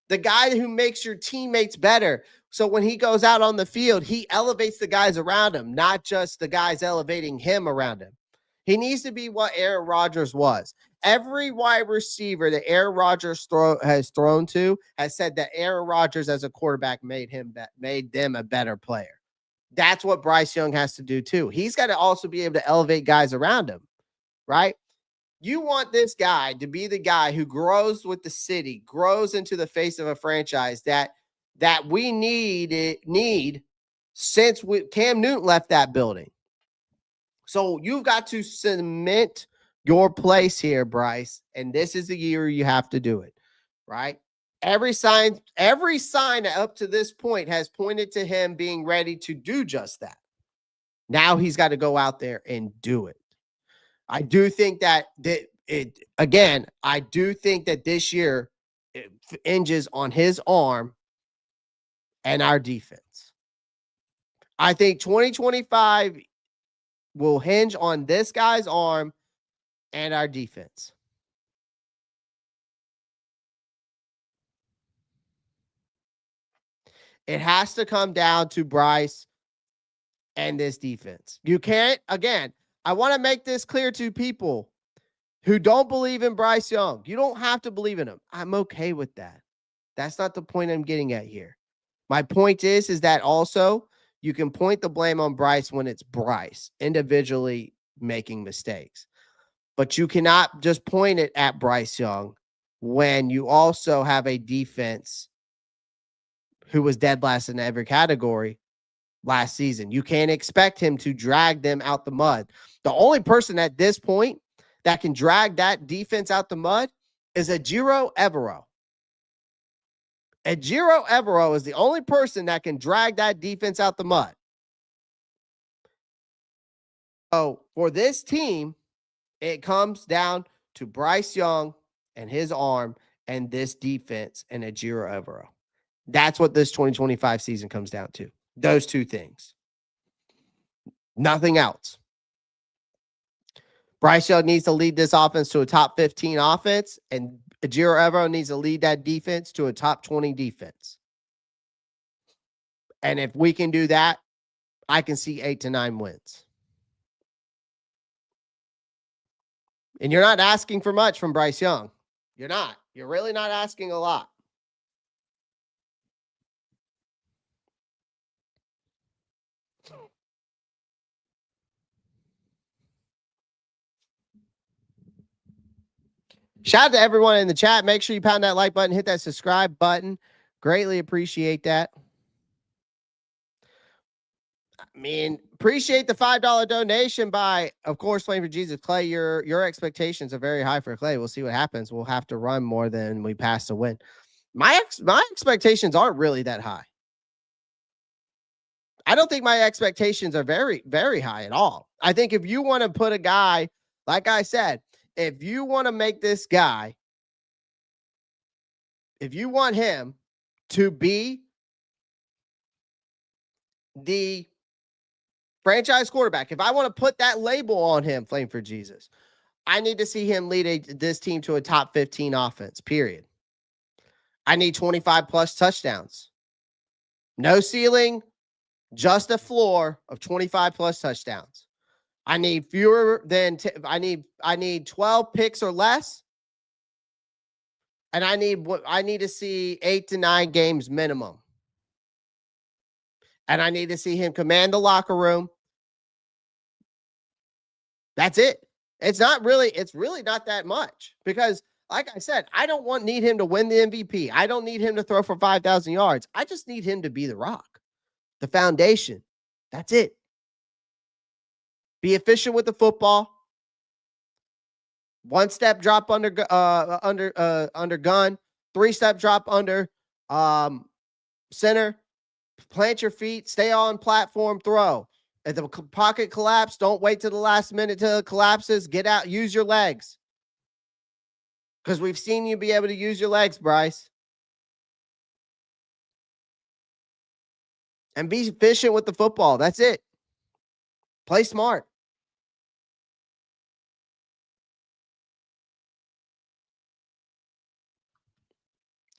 The guy who makes your teammates better. So when he goes out on the field, he elevates the guys around him, not just the guys elevating him around him. He needs to be what Aaron Rodgers was. Every wide receiver that Aaron Rodgers has thrown to has said that Aaron Rodgers as a quarterback made them a better player. That's what Bryce Young has to do too. He's got to also be able to elevate guys around him, right? You want this guy to be the guy who grows with the city, grows into the face of a franchise that we need since Cam Newton left that building. So you've got to cement your place here, Bryce, and this is the year you have to do it, right? Every sign up to this point has pointed to him being ready to do just that. Now he's got to go out there and do it. I do think that I do think that this year it hinges on his arm and our defense. I think 2025 will hinge on this guy's arm and our defense. It has to come down to Bryce and this defense. You can't, again, I want to make this clear to people who don't believe in Bryce Young. You don't have to believe in him. I'm okay with that. That's not the point I'm getting at here. My point is that also you can point the blame on Bryce when it's Bryce individually making mistakes. But you cannot just point it at Bryce Young when you also have a defense who was dead last in every category last season. You can't expect him to drag them out the mud. The only person at this point that can drag that defense out the mud is Ejiro Evero. Ejiro Evero is the only person that can drag that defense out the mud. So for this team, it comes down to Bryce Young and his arm and this defense and Ejiro Evero. That's what this 2025 season comes down to. Those two things. Nothing else. Bryce Young needs to lead this offense to a top 15 offense, and Ejiro Evero needs to lead that defense to a top 20 defense. And if we can do that, I can see 8 to 9 wins. And you're not asking for much from Bryce Young. You're not. You're really not asking a lot. Shout out to everyone in the chat. Make sure you pound that like button, hit that subscribe button. Greatly appreciate that. I mean, appreciate the $5 donation by, of course, Playing for Jesus. Clay, your expectations are very high for Clay. We'll see what happens. We'll have to run more than we pass to win. My expectations aren't really that high. I don't think my expectations are very, very high at all. I think if you want to put a guy, like I said, if you want to make this guy, if you want him to be the franchise quarterback, if I want to put that label on him, Flame for Jesus, I need to see him lead this team to a top 15 offense, period. I need 25 plus touchdowns. No ceiling, just a floor of 25 plus touchdowns. I need fewer than I need 12 picks or less. And I need to see 8 to 9 games minimum. And I need to see him command the locker room. That's it. It's really not that much because, like I said, I don't need him to win the MVP. I don't need him to throw for 5,000 yards. I just need him to be the rock, the foundation. That's it. Be efficient with the football. One step drop under gun. 3-step drop under center. Plant your feet. Stay on platform. Throw. If the pocket collapse, don't wait till the last minute till it collapses. Get out. Use your legs. Because we've seen you be able to use your legs, Bryce. And be efficient with the football. That's it. Play smart.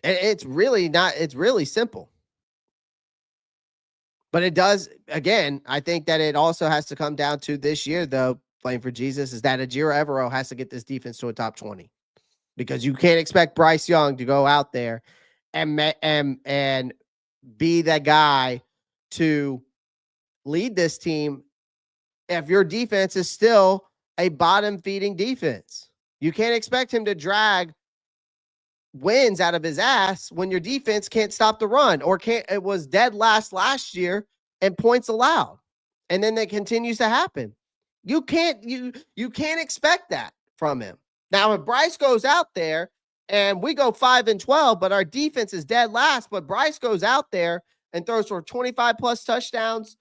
It's really simple. But it does, again, I think that it also has to come down to this year, though, Playing for Jesus, is that Ejiro Evero has to get this defense to a top 20. Because you can't expect Bryce Young to go out there and be that guy to lead this team if your defense is still a bottom-feeding defense. You can't expect him to drag wins out of his ass when your defense can't stop the run or it was dead last year and points allowed. And then that continues to happen. You can't expect that from him. Now, if Bryce goes out there and we go 5-12, but our defense is dead last. But Bryce goes out there and throws for 25 plus touchdowns,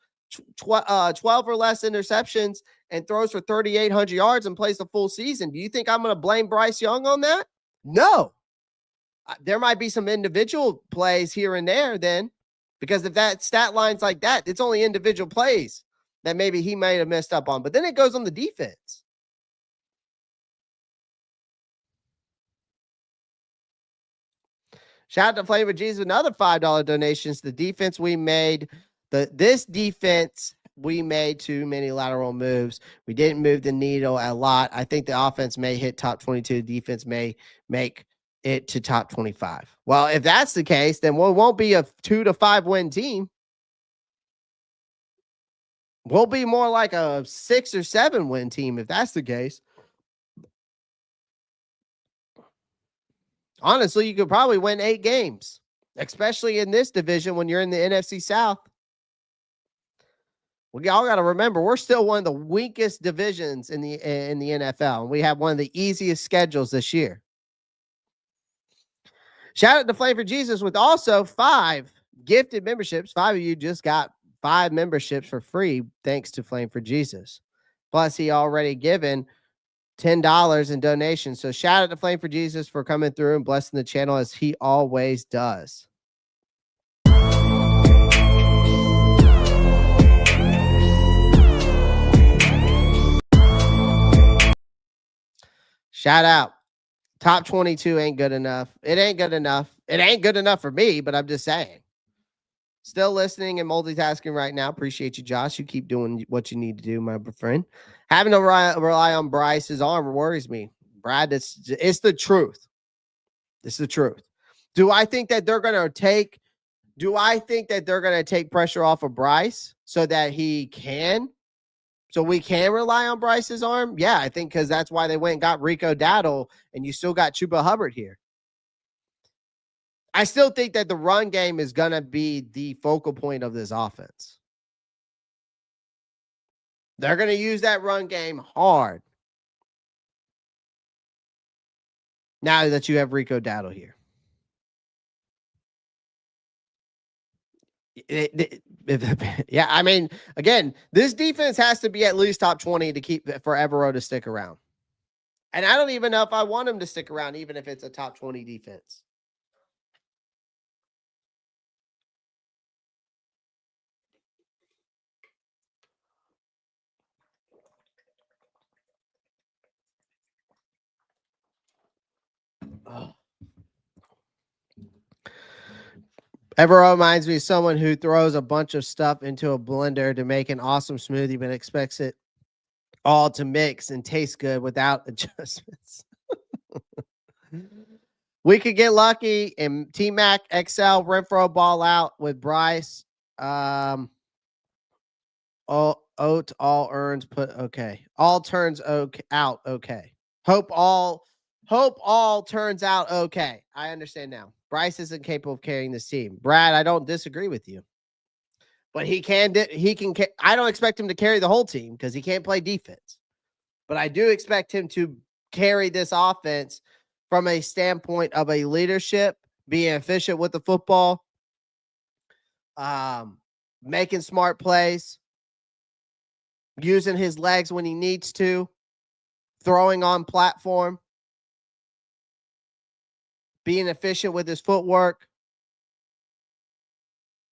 12 or less interceptions, and throws for 3,800 yards and plays the full season. Do you think I'm going to blame Bryce Young on that? No. There might be some individual plays here and there then, because if that stat line's like that, it's only individual plays that maybe he might have messed up on. But then it goes on the defense. Shout out to Flavor Jesus, another $5 donations. The defense we made, this defense we made too many lateral moves. We didn't move the needle a lot. I think the offense may hit top 22. Defense may make it to top 25. Well, if that's the case, then we won't be a 2 to 5 win team. We'll be more like a 6 or 7 win team if that's the case. Honestly, you could probably win 8 games, especially in this division when you're in the NFC South. We all got to remember, we're still one of the weakest divisions in the NFL, and we have one of the easiest schedules this year. Shout out to Flavor Jesus with also 5 gifted memberships. 5 of you just got 5 memberships for free thanks to Flame for Jesus. Plus, he already given $10 in donations. So shout out to Flame for Jesus for coming through and blessing the channel as he always does. Shout out. Top 22 ain't good enough. It ain't good enough. It ain't good enough for me, but I'm just saying. Still listening and multitasking right now. Appreciate you, Josh. You keep doing what you need to do, my friend. Having to rely on Bryce's arm worries me. Brad, it's the truth. It's the truth. Do I think that they're going to take pressure off of Bryce so that we can rely on Bryce's arm? Yeah, I think because that's why they went and got Rico Dowdle, and you still got Chuba Hubbard here. I still think that the run game is going to be the focal point of this offense. They're going to use that run game hard now that you have Rico Dowdle here. Yeah, I mean, again, this defense has to be at least top 20 to keep for Evero to stick around. And I don't even know if I want him to stick around, even if it's a top 20 defense. Oh. Evero reminds me of someone who throws a bunch of stuff into a blender to make an awesome smoothie, but expects it all to mix and taste good without adjustments. We could get lucky and T-Mac, XL, Renfro ball out with Bryce. All earns put okay. All turns okay out okay. Hope all turns out okay. I understand now. Bryce isn't capable of carrying this team. Brad, I don't disagree with you. But he can. I don't expect him to carry the whole team because he can't play defense. But I do expect him to carry this offense from a standpoint of a leadership, being efficient with the football, making smart plays, using his legs when he needs to, throwing on platform, being efficient with his footwork.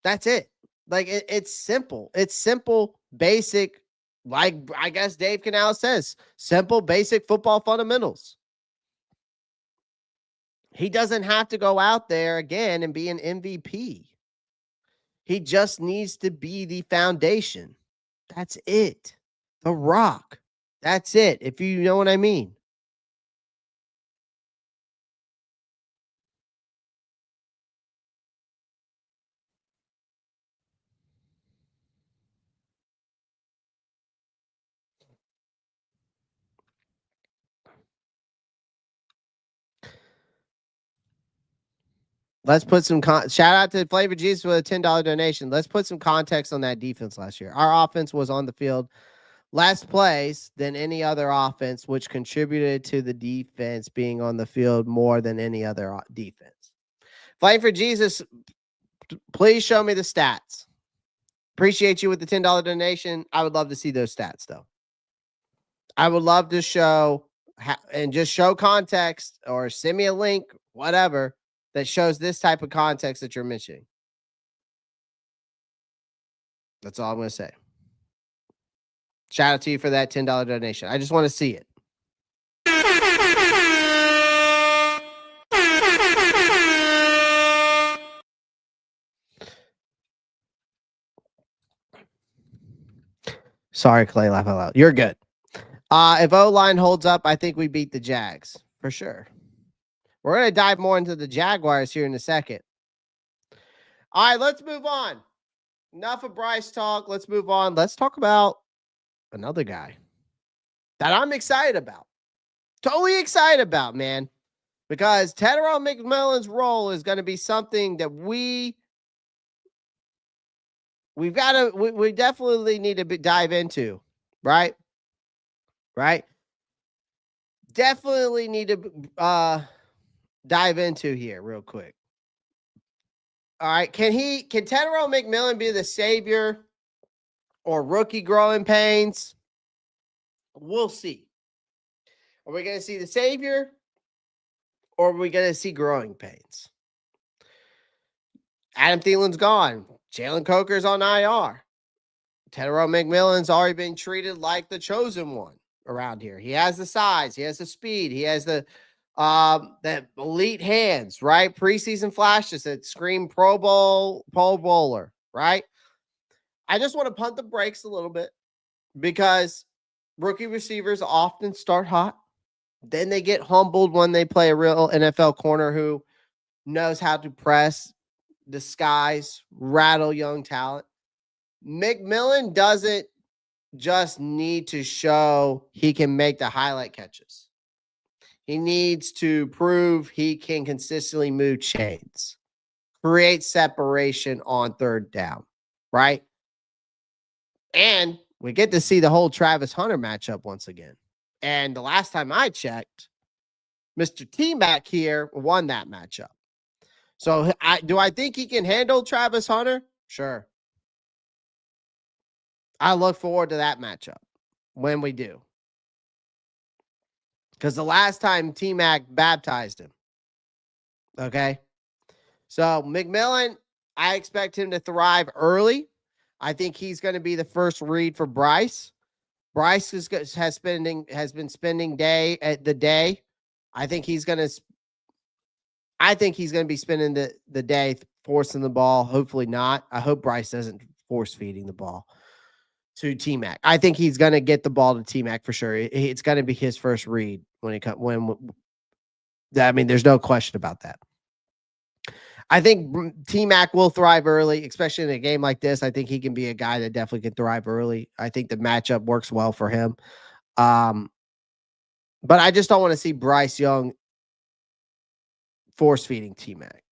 That's it. Like it's simple. It's simple, basic, like I guess Dave Canal says, simple, basic football fundamentals. He doesn't have to go out there again and be an MVP. He just needs to be the foundation. That's it. The rock. That's it. If you know what I mean. Let's put some shout out to Flavor Jesus with a $10 donation. Let's put some context on that defense last year. Our offense was on the field less plays than any other offense, which contributed to the defense being on the field more than any other defense. Fighting for Jesus, please show me the stats. Appreciate you with the $10 donation. I would love to see those stats, though. I would love to show and just show context or send me a link, whatever, that shows this type of context that you're mentioning. That's all I'm going to say. Shout out to you for that $10 donation. I just want to see it. Sorry, Clay, laugh out loud. You're good. If O-line holds up, I think we beat the Jags for sure. We're going to dive more into the Jaguars here in a second. All right, let's move on. Enough of Bryce talk. Let's move on. Let's talk about another guy that I'm excited about. Totally excited about, man. Because Tetairoa McMillan's role is going to be something that we definitely need to dive into, right? Right? Definitely need to dive into here real quick. All right. Can Tetairoa McMillan be the savior or rookie growing pains? We'll see. Are we going to see the savior or are we going to see growing pains? Adam Thielen's gone. Jalen Coker's on IR. Tetairoa McMillan's already been treated like the chosen one around here. He has the size. He has the speed. He has the elite hands, right? Preseason flashes that scream Pro Bowler, right? I just want to punt the brakes a little bit because rookie receivers often start hot. Then they get humbled when they play a real NFL corner who knows how to press, disguise, rattle young talent. McMillan doesn't just need to show he can make the highlight catches. He needs to prove he can consistently move chains, create separation on third down, right? And we get to see the whole Travis Hunter matchup once again. And the last time I checked, Mr. T-Mac here won that matchup. So do I think he can handle Travis Hunter? Sure. I look forward to that matchup when we do. Because the last time T-Mac baptized him. Okay. So McMillan, I expect him to thrive early. I think he's going to be the first read for Bryce. Bryce has been spending day at the day. I think he's going to be spending the day forcing the ball. Hopefully not. I hope Bryce doesn't force feeding the ball to T-Mac. I think he's going to get the ball to T-Mac for sure. It's going to be his first read there's no question about that. I think T-Mac will thrive early, especially in a game like this. I think he can be a guy that definitely can thrive early. I think the matchup works well for him. But I just don't want to see Bryce Young force feeding T-Mac.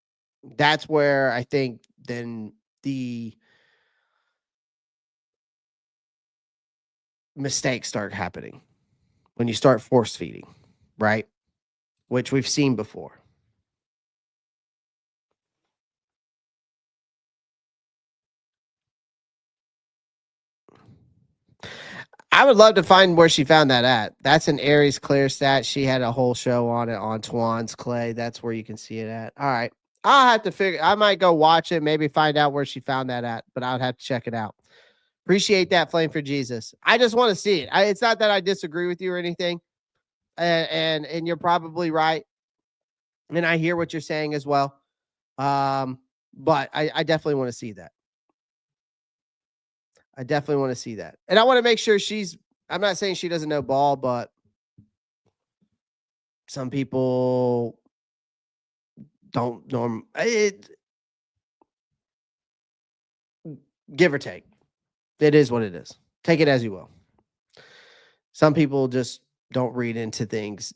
That's where I think then the mistakes start happening when you start force feeding, right? Which we've seen before. I would love to find where she found that at. That's an Aries Clear stat. She had a whole show on it on Twan's Clay. That's where you can see it at. All right. I'll have to figure. I might go watch it, maybe find out where she found that at, but I would have to check it out. Appreciate that, Flame for Jesus. I just want to see it. It's not that I disagree with you or anything, and you're probably right, and I hear what you're saying as well. But I definitely want to see that. I definitely want to see that. And I want to make sure I'm not saying she doesn't know ball, but some people don't give or take. It is what it is. Take it as you will. Some people just don't read into things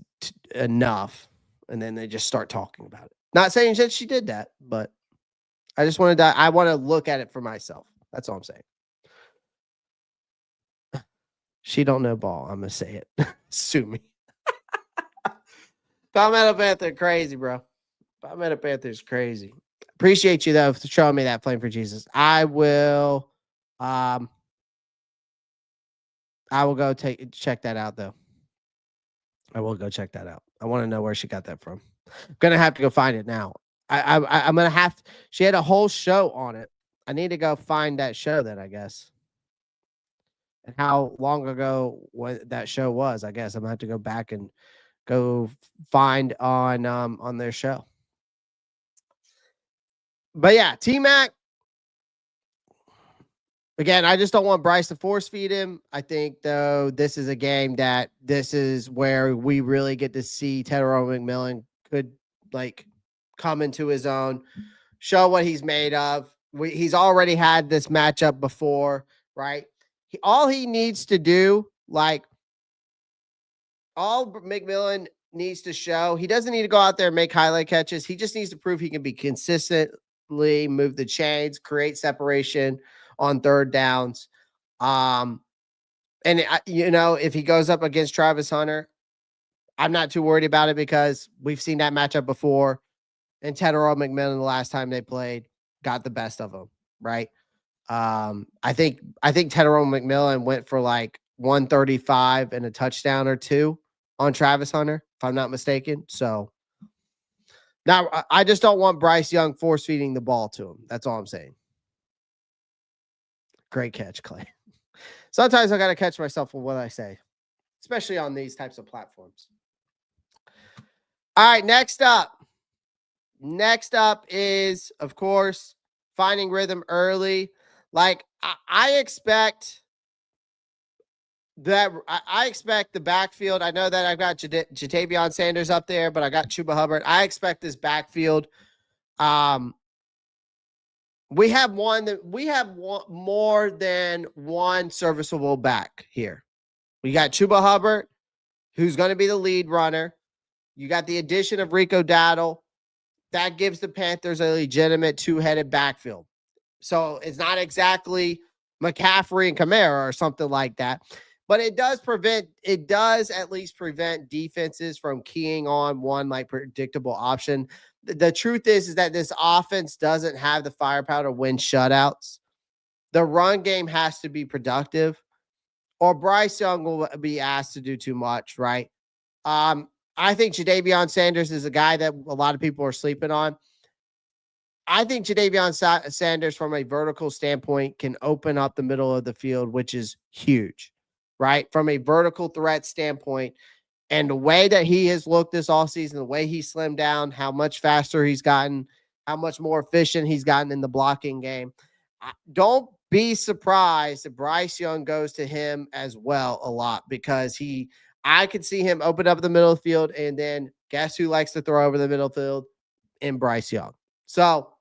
enough, and then they just start talking about it. Not saying that she did that, but I want to look at it for myself. That's all I'm saying. She don't know ball. I'm gonna say it. Sue me. Palmetto Panther crazy, bro. Palmetto Panther's crazy. Appreciate you though for showing me that Flame for Jesus. I will go check that out though. I will go check that out. I want to know where she got that from. I'm gonna have to go find it now. I'm gonna have to, she had a whole show on it. I need to go find that show then, I guess. And how long ago what that show was, I guess. I'm gonna have to go back and go find on their show. But yeah, T-Mac. Again, I just don't want Bryce to force feed him. I think, though, this is a game that this is where we really get to see Tetairoa McMillan could, like, come into his own, show what he's made of. He's already had this matchup before, right? All he needs to do, like, all McMillan needs to show, he doesn't need to go out there and make highlight catches. He just needs to prove he can be consistently move the chains, create separation on third downs. And if he goes up against Travis Hunter, I'm not too worried about it because we've seen that matchup before. And Tetairoa McMillan, the last time they played, got the best of him, right? I think Tetairoa McMillan went for like 135 and a touchdown or two on Travis Hunter, if I'm not mistaken. So now I just don't want Bryce Young force feeding the ball to him. That's all I'm saying. Great catch, Clay. Sometimes I got to catch myself with what I say, especially on these types of platforms. All right, next up. Next up is, of course, finding rhythm early. Like, I expect that. I expect the backfield. I know that I've got Ja'Tavion Sanders up there, but I got Chuba Hubbard. I expect this backfield. We have more than one serviceable back here. We got Chuba Hubbard, who's going to be the lead runner. You got the addition of Rico Dowdle. That gives the Panthers a legitimate two-headed backfield. So it's not exactly McCaffrey and Kamara or something like that, but it does at least prevent defenses from keying on one like predictable option. The truth is that this offense doesn't have the firepower to win shutouts. The run game has to be productive, or Bryce Young will be asked to do too much, right? I think Ja'Tavion Sanders is a guy that a lot of people are sleeping on. I think Ja'Tavion Sanders, from a vertical standpoint, can open up the middle of the field, which is huge, right? From a vertical threat standpoint, and the way that he has looked this offseason, the way he slimmed down, how much faster he's gotten, how much more efficient he's gotten in the blocking game. Don't be surprised if Bryce Young goes to him as well a lot, because I could see him open up the middle of the field, and then guess who likes to throw over the middle field? In Bryce Young. So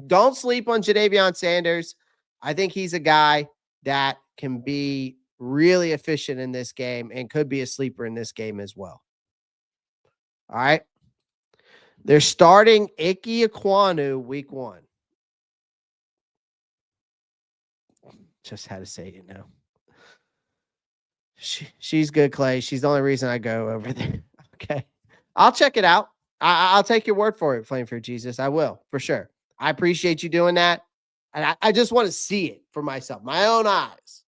don't sleep on Ja'Tavion Sanders. I think he's a guy that can be really efficient in this game and could be a sleeper in this game as well. All right. They're starting Ekwonu week 1. Just had to say it now. She's good, Clay. She's the only reason I go over there. Okay. I'll check it out. I'll take your word for it, Flame for Jesus. I will, for sure. I appreciate you doing that. And I just want to see it for myself, my own eyes.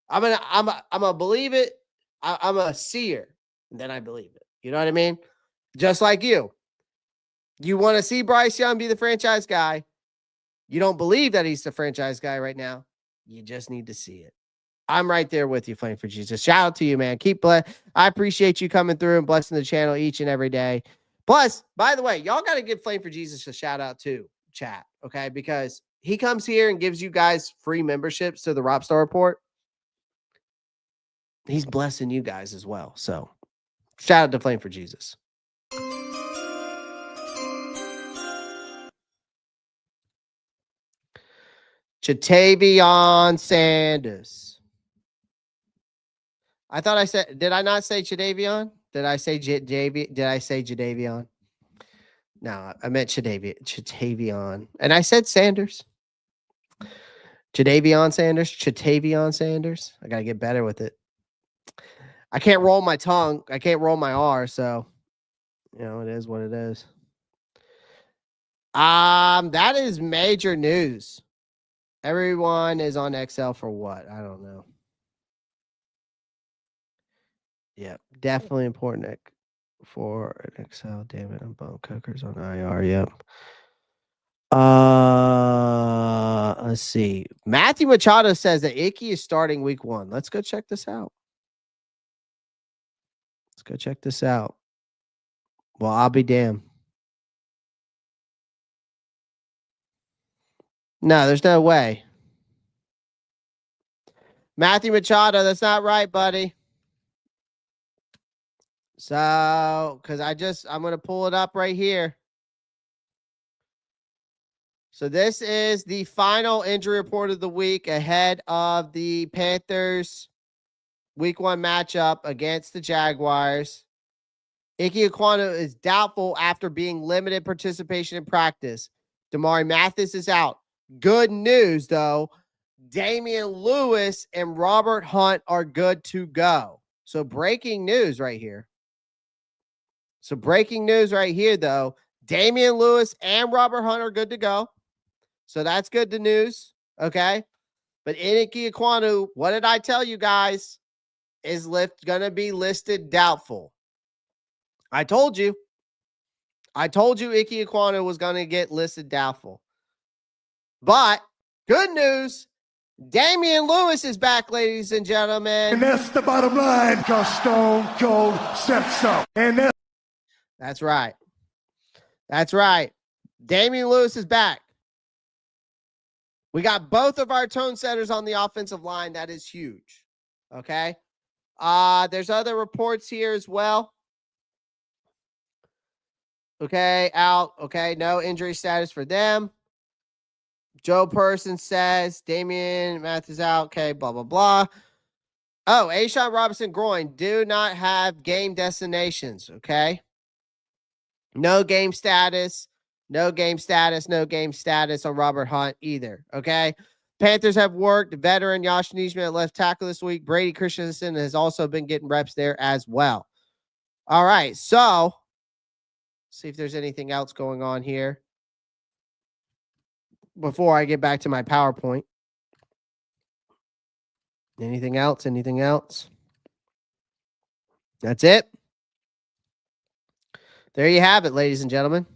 I'm gonna believe it. I'm a seer, and then I believe it. You know what I mean? Just like you. You want to see Bryce Young be the franchise guy. You don't believe that he's the franchise guy right now. You just need to see it. I'm right there with you, Flame for Jesus. Shout out to you, man. I appreciate you coming through and blessing the channel each and every day. Plus, by the way, y'all got to give Flame for Jesus a shout out too, chat, okay? Because he comes here and gives you guys free memberships to the Robstar Report. He's blessing you guys as well. So shout out to Flame for Jesus. Ja'Tavion Sanders. I thought I said, did I not say Ja'Tavion? Did I say Ja'Tavion? No, I meant Ja'Tavion. And I said Sanders. Ja'Tavion Sanders. I got to get better with it. I can't roll my tongue. I can't roll my R. So, it is what it is. That is major news. Everyone is on Excel for what? I don't know. Yeah, definitely important for an Excel. Damn it, I'm bone cookers on IR. Yep. Let's see. Matthew Machado says that Icky is starting week 1. Let's go check this out. Well, I'll be damned. No, there's no way. Matthew Machado, that's not right, buddy. So, because I'm going to pull it up right here. So this is the final injury report of the week ahead of the Panthers week 1 matchup against the Jaguars. Ekwonu is doubtful after being limited participation in practice. Damari Mathis is out. Good news, though. Damian Lewis and Robert Hunt are good to go. So breaking news right here. Though. Damian Lewis and Robert Hunt are good to go. So that's good to news. Okay. But Ekwonu, what did I tell you guys? Is going to be listed doubtful. I told you Ekwonu was going to get listed doubtful. But good news, Damian Lewis is back, ladies and gentlemen. And that's the bottom line, because Stone Cold said so. And that's right. Damian Lewis is back. We got both of our tone setters on the offensive line. That is huge. Okay. There's other reports here as well. Okay, out. Okay, no injury status for them. Joe Person says Damian Mathis out. Okay, blah, blah, blah. Oh, A'Shawn Robinson groin. Do not have game destinations. Okay. No game status on Robert Hunt either. Okay. Panthers have worked veteran Josh Nijman at left tackle this week. Brady Christensen has also been getting reps there as well. All right. So, see if there's anything else going on here before I get back to my PowerPoint. Anything else? That's it. There you have it, ladies and gentlemen.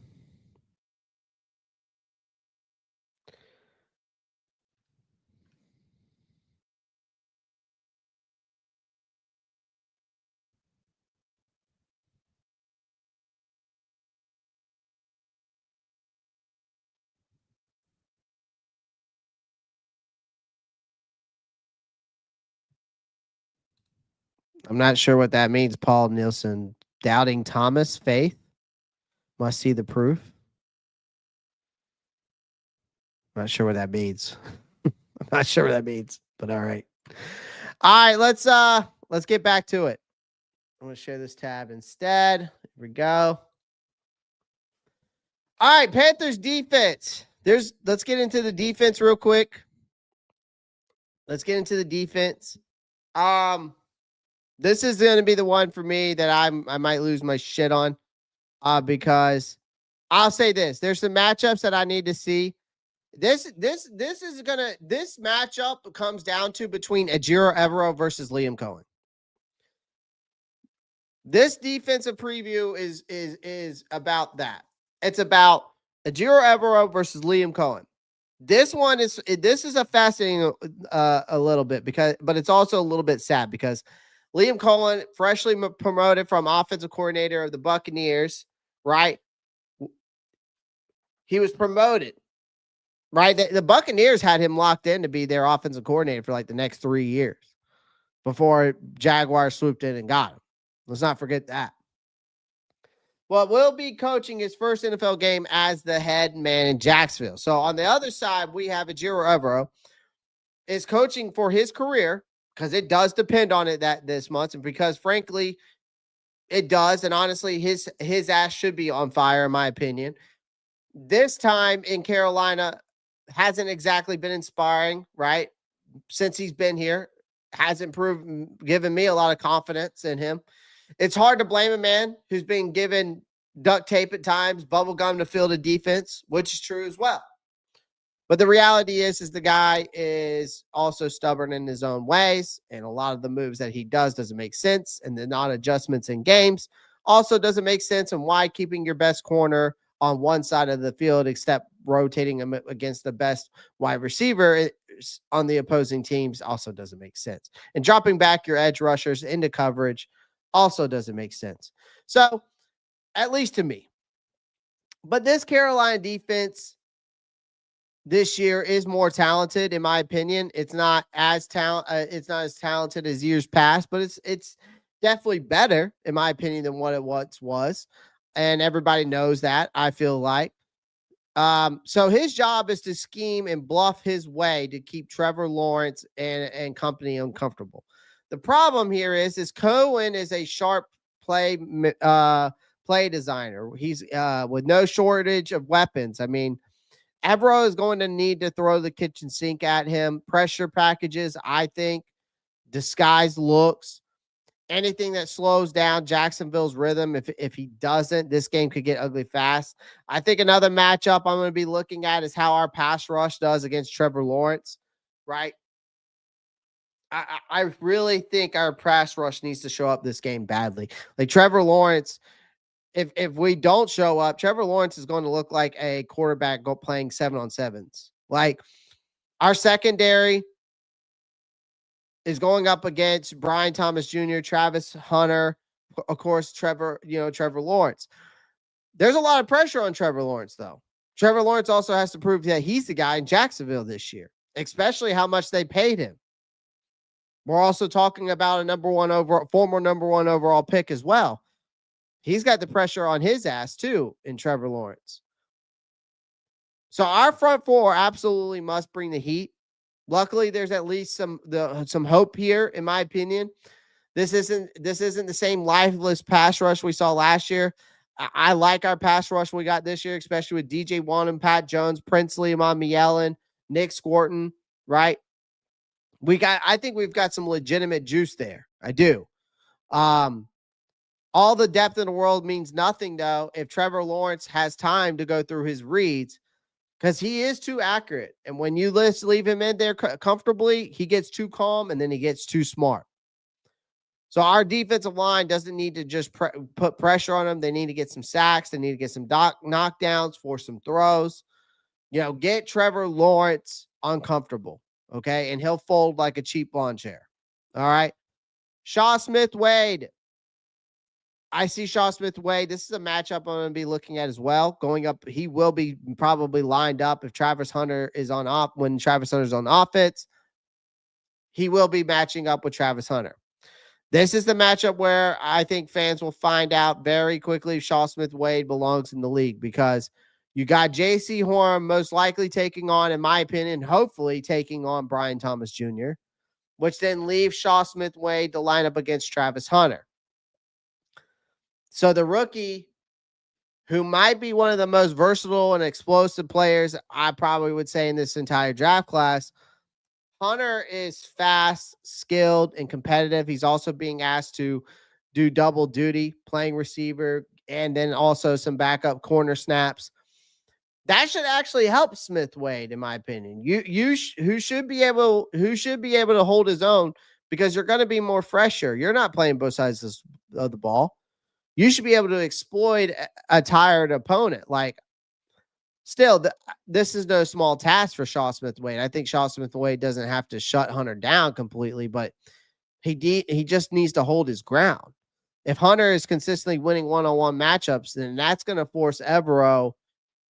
I'm not sure what that means, Paul Nielsen. Doubting Thomas faith? Must see the proof. I'm not sure what that means. But all right. All right, let's get back to it. I'm going to share this tab instead. Here we go. All right, Panthers defense. Let's get into the defense real quick. This is going to be the one for me that I might lose my shit on. Because I'll say this. There's some matchups that I need to see. This matchup comes down to between Ejiro Evero versus Liam Cohen. This defensive preview is about that. It's about Ejiro Evero versus Liam Cohen. This is a fascinating a little bit but it's also a little bit sad because Liam Cohen, freshly promoted from offensive coordinator of the Buccaneers, right? He was promoted, right? The Buccaneers had him locked in to be their offensive coordinator for like the next 3 years before Jaguars swooped in and got him. Let's not forget that. Well, will be coaching his first NFL game as the head man in Jacksonville. So on the other side, we have Ejiro Evero is coaching for his career because it does depend on it this month, and because frankly, it does. And honestly, his ass should be on fire, in my opinion. This time in Carolina hasn't exactly been inspiring, right? Since he's been here. hasn't given me a lot of confidence in him. It's hard to blame a man who's being given duct tape at times, bubble gum to field a defense, which is true as well. But the reality is the guy is also stubborn in his own ways, and a lot of the moves that he doesn't make sense, and the non-adjustments in games also doesn't make sense, and why keeping your best corner on one side of the field except rotating him against the best wide receiver on the opposing teams also doesn't make sense. And dropping back your edge rushers into coverage also doesn't make sense. So, at least to me. But this Carolina defense this year is more talented, in my opinion. It's not as talented as years past, but it's definitely better, in my opinion, than what it once was. And everybody knows that, I feel like. So his job is to scheme and bluff his way to keep Trevor Lawrence and company uncomfortable. The problem here is Cohen is a sharp play designer. He's with no shortage of weapons. I mean, Evero is going to need to throw the kitchen sink at him. Pressure packages, I think, disguised looks, anything that slows down Jacksonville's rhythm. If he doesn't, this game could get ugly fast. I think another matchup I'm going to be looking at is how our pass rush does against Trevor Lawrence, right? I really think our pass rush needs to show up this game badly. Like Trevor Lawrence, if we don't show up, Trevor Lawrence is going to look like a quarterback playing 7-on-7s. Like our secondary is going up against Brian Thomas Jr., Travis Hunter, of course, Trevor Lawrence. There's a lot of pressure on Trevor Lawrence, though. Trevor Lawrence also has to prove that he's the guy in Jacksonville this year, especially how much they paid him. We're also talking about a former number one overall pick as well. He's got the pressure on his ass too in Trevor Lawrence. So our front four absolutely must bring the heat. Luckily, there's at least some hope here, in my opinion. This isn't the same lifeless pass rush we saw last year. I like our pass rush we got this year, especially with DJ Wonnum, Pat Jones, Princely, McMillan, Nick Squirton, right? I think we've got some legitimate juice there. I do. All the depth in the world means nothing, though, if Trevor Lawrence has time to go through his reads, because he is too accurate. And when you leave him in there comfortably, he gets too calm and then he gets too smart. So our defensive line doesn't need to just put pressure on him. They need to get some sacks. They need to get some knockdowns, force some throws. Get Trevor Lawrence uncomfortable, okay? And he'll fold like a cheap lawn chair, all right? Shaw Smith-Wade. I see Shaw Smith-Wade. This is a matchup I'm going to be looking at as well. Going up, he will be probably lined up if Travis Hunter is when Travis Hunter's on offense. He will be matching up with Travis Hunter. This is the matchup where I think fans will find out very quickly if Shaw Smith-Wade belongs in the league, because you got J.C. Horn most likely taking on, in my opinion, hopefully taking on Brian Thomas Jr., which then leaves Shaw Smith-Wade to line up against Travis Hunter. So the rookie, who might be one of the most versatile and explosive players, I probably would say, in this entire draft class, Hunter is fast, skilled, and competitive. He's also being asked to do double duty, playing receiver, and then also some backup corner snaps. That should actually help Smith-Wade, in my opinion. Who should be able to hold his own, because you're going to be more fresher. You're not playing both sides of the ball. You should be able to exploit a tired opponent. Like, still, this is no small task for Shaw Smith-Wade. I think Shaw Smith-Wade doesn't have to shut Hunter down completely, but he just needs to hold his ground. If Hunter is consistently winning one-on-one matchups, then that's going to force Evero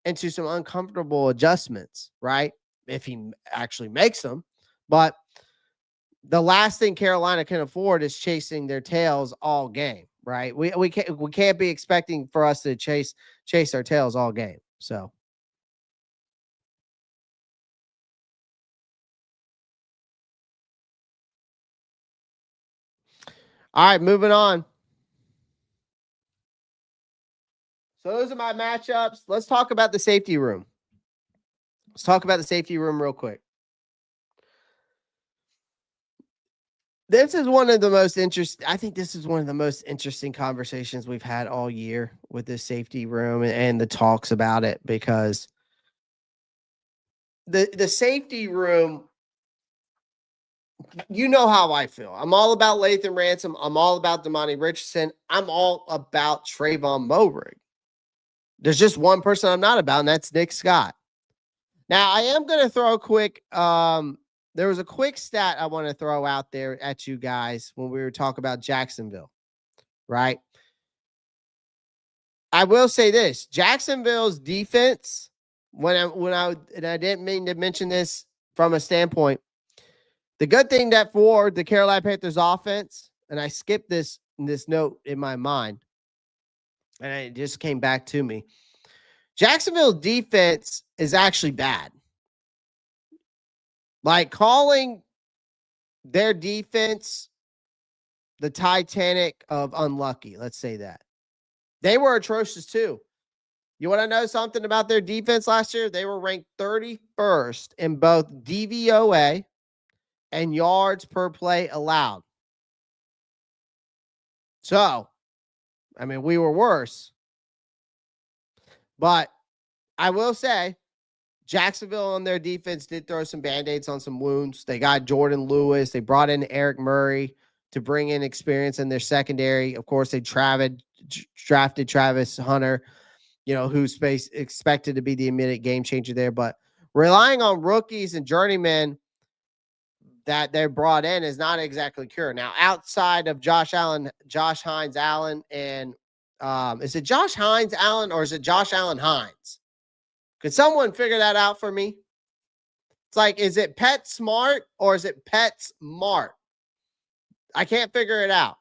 into some uncomfortable adjustments, right? If he actually makes them. But the last thing Carolina can afford is chasing their tails all game, right? We can't be expecting for us to chase our tails all game. So all right, moving on. So those are my matchups. Let's talk about the safety room. Let's talk about the safety room real quick. This is one of the most interesting. I think this is one of the most interesting conversations we've had all year with this safety room and the talks about it, because the safety room, you know how I feel. I'm all about Lathan Ransom. I'm all about Damani Richardson. I'm all about Tre'von Moehrig. There's just one person I'm not about, and that's Nick Scott. Now, I am going to throw a quick there was a quick stat I want to throw out there at you guys when we were talking about Jacksonville, right? I will say this, Jacksonville's defense, I didn't mean to mention this from a standpoint, the good thing that for the Carolina Panthers offense, and I skipped this note in my mind, and it just came back to me. Jacksonville's defense is actually bad. Like, calling their defense the Titanic of unlucky, let's say that. They were atrocious too. You want to know something about their defense last year? They were ranked 31st in both DVOA and yards per play allowed. So, I mean, we were worse. But I will say, Jacksonville on their defense did throw some Band-Aids on some wounds. They got Jordan Lewis. They brought in Eric Murray to bring in experience in their secondary. Of course, they drafted Travis Hunter, who's expected to be the immediate game changer there. But relying on rookies and journeymen that they're brought in is not exactly cure. Now, outside of Josh Hines-Allen, and is it Josh Hines-Allen or is it Josh Allen Hines? Could someone figure that out for me? It's like, is it Pet Smart or is it Pet Smart? I can't figure it out.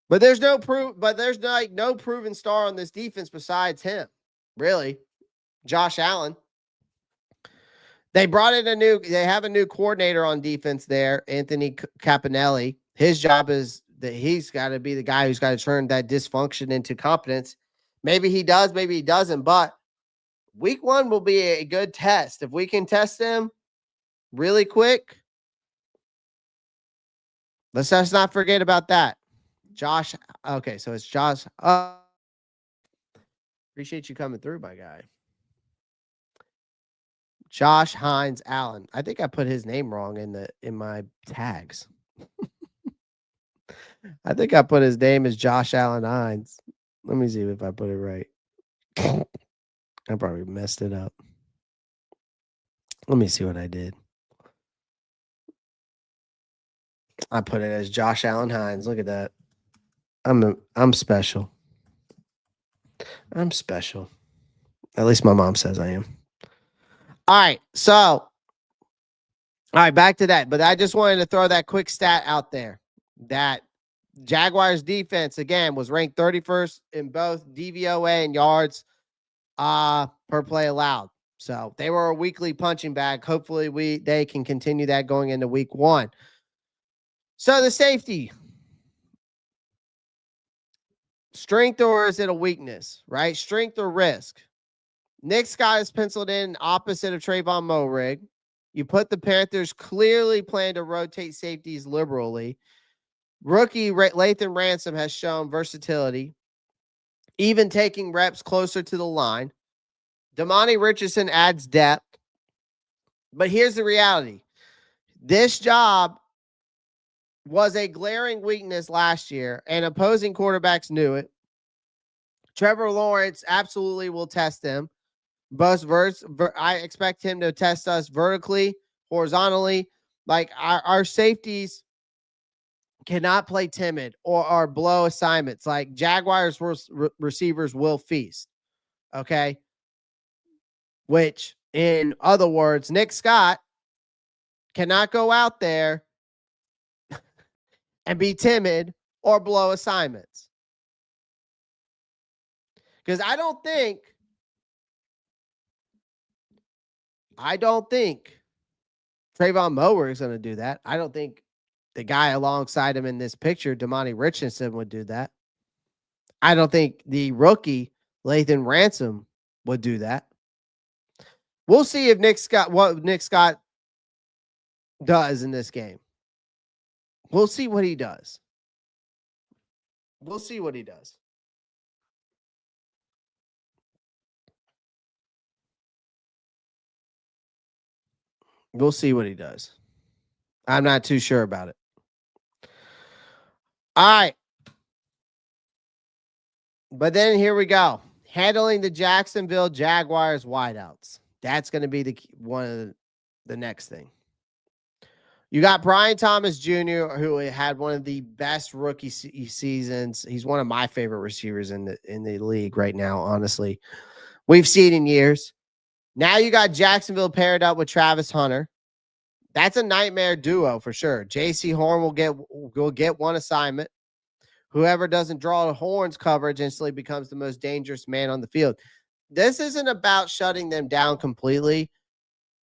But there's no no proven star on this defense besides him, really. Josh Allen. They brought in they have a new coordinator on defense there, Anthony Capinelli. His job is that he's got to be the guy who's got to turn that dysfunction into competence. Maybe he does, maybe he doesn't, but week 1 will be a good test. If we can test them really quick, let's just not forget about that. Josh, okay, so it's Josh. Appreciate you coming through, my guy. Josh Hines-Allen. I think I put his name wrong in my tags. I think I put his name as Josh Allen Hines. Let me see if I put it right. I probably messed it up. Let me see what I did. I put it as Josh Allen Hines. Look at that. I'm special. I'm special. At least my mom says I am. All right, so back to that. But I just wanted to throw that quick stat out there that Jaguars defense, again, was ranked 31st in both DVOA and yards per play allowed. So they were a weekly punching bag. Hopefully they can continue that going into week 1. So the safety, strength or is it a weakness, right? Strength or risk? Nick Scott is penciled in opposite of Tre'von Moehrig. You put the Panthers clearly plan to rotate safeties liberally. Rookie Lathan Ransom has shown versatility, even taking reps closer to the line. Damani Richardson adds depth. But here's the reality. This job was a glaring weakness last year, and opposing quarterbacks knew it. Trevor Lawrence absolutely will test them. I expect him to test us vertically, horizontally. Like, our safeties cannot play timid or blow assignments. Like, Jaguars receivers will feast. Okay? Which, in other words, Nick Scott cannot go out there and be timid or blow assignments. Because I don't think Tre'von Moehrig is going to do that. I don't think the guy alongside him in this picture, Damani Richardson, would do that. I don't think the rookie, Lathan Ransom, would do that. We'll see if Nick Scott does in this game. We'll see what he does. We'll see what he does. We'll see what he does. I'm not too sure about it. All right. But then here we go. Handling the Jacksonville Jaguars wideouts. That's going to be one of the next thing. You got Brian Thomas Jr., who had one of the best rookie seasons. He's one of my favorite receivers in the league right now, honestly. We've seen in years. Now you got Jacksonville paired up with Travis Hunter. That's a nightmare duo for sure. J.C. Horn will get one assignment. Whoever doesn't draw the horns coverage instantly becomes the most dangerous man on the field. This isn't about shutting them down completely,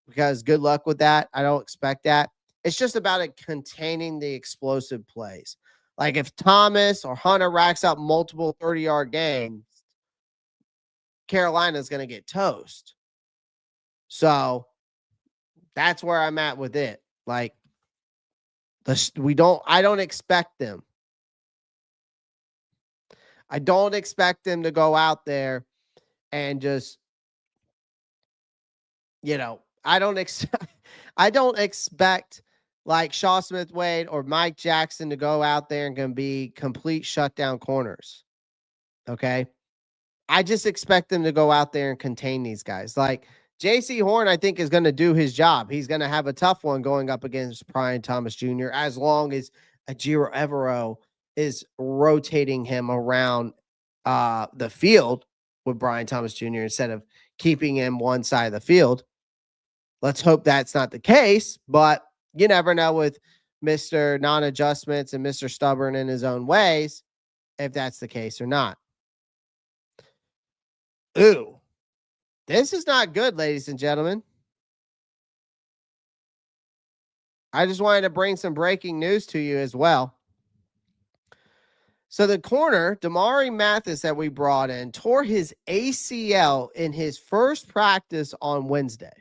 because good luck with that. I don't expect that. It's just about it containing the explosive plays. Like if Thomas or Hunter racks up multiple 30-yard games, Carolina's going to get toast. So that's where I'm at with it. Like I don't expect them. I don't expect them to go out there and just, I don't expect like Shaw Smith-Wade or Mike Jackson to go out there and going to be complete shutdown corners. Okay. I just expect them to go out there and contain these guys. Like J.C. Horn, I think, is going to do his job. He's going to have a tough one going up against Brian Thomas Jr. as long as Ejiro Evero is rotating him around the field with Brian Thomas Jr. instead of keeping him one side of the field. Let's hope that's not the case, but you never know with Mr. Non-adjustments and Mr. Stubborn in his own ways, if that's the case or not. Ooh, this is not good, ladies and gentlemen. I just wanted to bring some breaking news to you as well. So the corner, Mathis, that we brought in, tore his ACL in his first practice on Wednesday.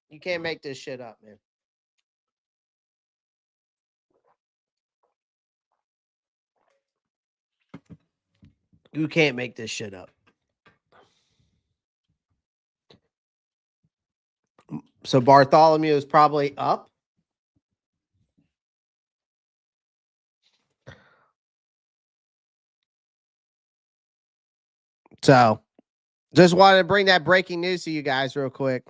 You can't make this shit up, man. You can't make this shit up. So Bartholomew is probably up. So just wanted to bring that breaking news to you guys real quick.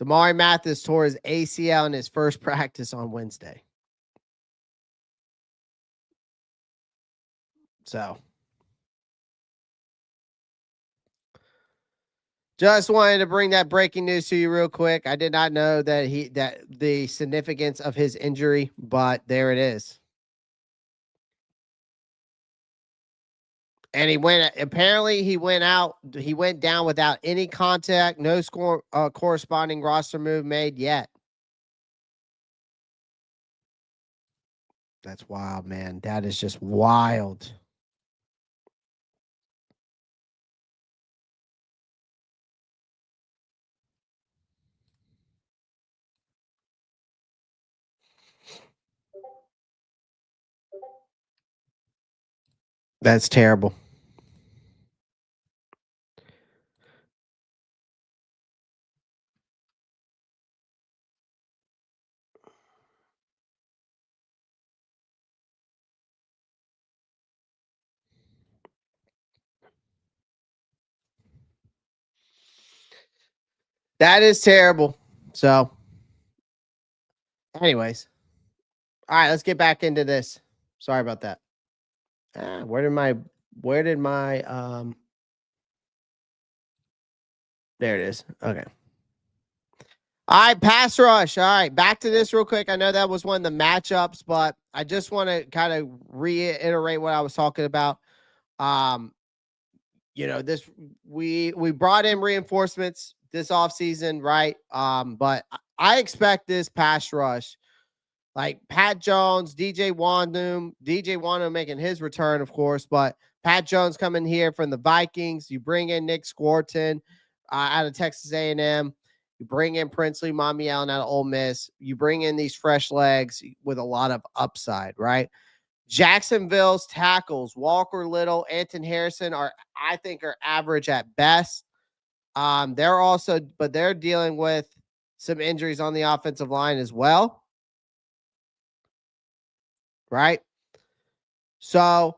Mathis tore his ACL in his first practice on Wednesday. So just wanted to bring that breaking news to you real quick. I did not know that the significance of his injury, but there it is. And he went down without any contact, no corresponding roster move made yet. That's wild, man. That is just wild. That's terrible. That is terrible. So, anyways. All right, let's get back into this. Sorry about that. Where did my there it is. Okay. All right, pass rush. All right, back to this real quick. I know that was one of the matchups, but I just want to kind of reiterate what I was talking about. This we brought in reinforcements this offseason, right? But I expect this pass rush, like Pat Jones, DJ Wanu making his return, of course, but Pat Jones coming here from the Vikings. You bring in Nick Scorton out of Texas A&M. You bring in Princely Mamiel out of Ole Miss. You bring in these fresh legs with a lot of upside, right? Jacksonville's tackles, Walker Little, Anton Harrison I think are average at best. They're dealing with some injuries on the offensive line as well. Right? So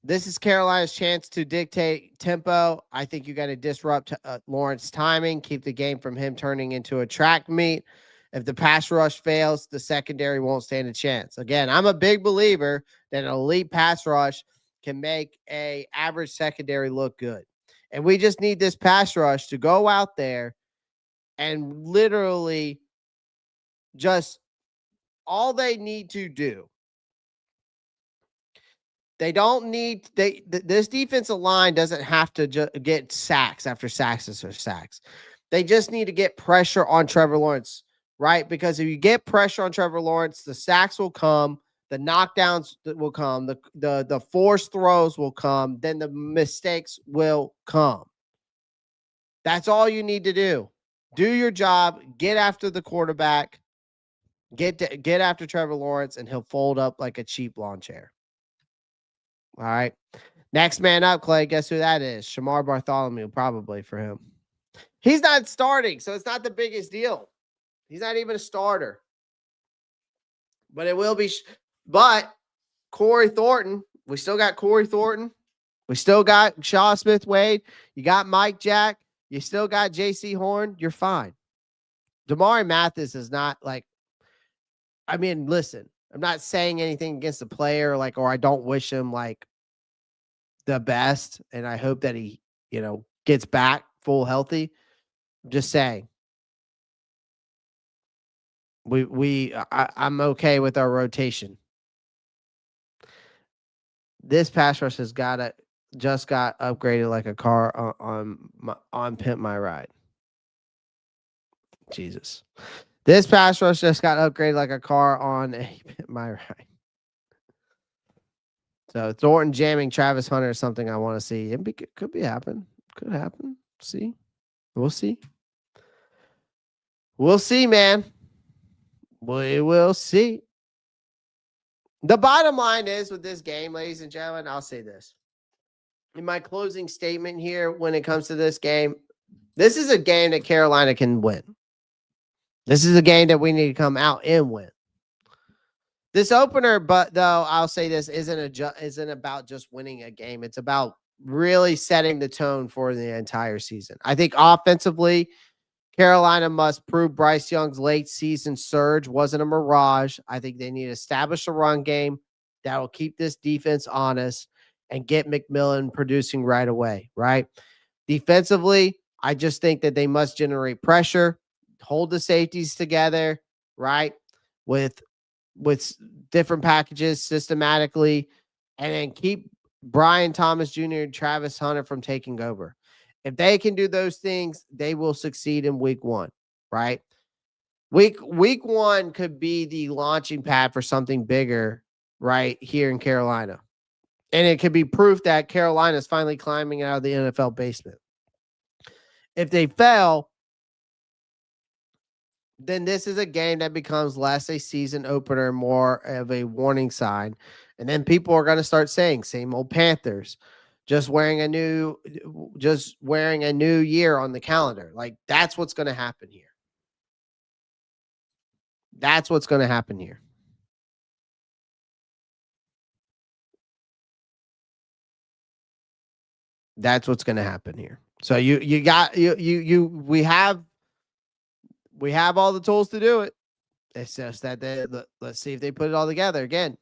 this is Carolina's chance to dictate tempo. I think you got to disrupt Lawrence's timing, keep the game from him turning into a track meet. If the pass rush fails, the secondary won't stand a chance. Again, I'm a big believer that an elite pass rush can make an average secondary look good. And we just need this pass rush to go out there and literally just all they need to do. They don't need this defensive line doesn't have to get sacks after sacks after sacks. They just need to get pressure on Trevor Lawrence, right? Because if you get pressure on Trevor Lawrence, the sacks will come, the knockdowns will come, the forced throws will come, then the mistakes will come. That's all you need to do. Do your job, get after the quarterback, get after Trevor Lawrence, and he'll fold up like a cheap lawn chair. All right. Next man up, Clay. Guess who that is? Shamar Bartholomew, probably for him. He's not starting, so it's not the biggest deal. He's not even a starter. But it will be. But Corey Thornton, we still got Corey Thornton. We still got Shaw Smith-Wade. You got Mike Jack. You still got J.C. Horn. You're fine. Damari Mathis is not like, I mean, listen, I'm not saying anything against the player, or I don't wish him the best, and I hope that he, gets back full healthy. I'm just saying, I'm okay with our rotation. This pass rush just got upgraded like a car on Pimp My Ride. Jesus. This pass rush just got upgraded like a car on Pimp My Ride. So Thornton jamming Travis Hunter is something I want to see. It could happen. Could happen. See? We'll see. We'll see, man. We will see. The bottom line is with this game, ladies and gentlemen, I'll say this. In my closing statement here, when it comes to this game, this is a game that Carolina can win. This is a game that we need to come out and win. This opener, but though I'll say this isn't about just winning a game. It's about really setting the tone for the entire season. I think offensively, Carolina must prove Bryce Young's late season surge wasn't a mirage. I think they need to establish a run game that will keep this defense honest and get McMillan producing right away, right? Defensively, I just think that they must generate pressure, hold the safeties together, right? With different packages systematically, and then keep Brian Thomas Jr. and Travis Hunter from taking over. If they can do those things, they will succeed in week one, right? Week one could be the launching pad for something bigger right here in Carolina. And it could be proof that Carolina is finally climbing out of the NFL basement. If they fail, then this is a game that becomes less a season opener, more of a warning sign. And then people are going to start saying, same old Panthers, just wearing a new year on the calendar. That's what's going to happen here. That's what's going to happen here. That's what's going to happen here. So we have all the tools to do it. It's just that let's see if they put it all together again.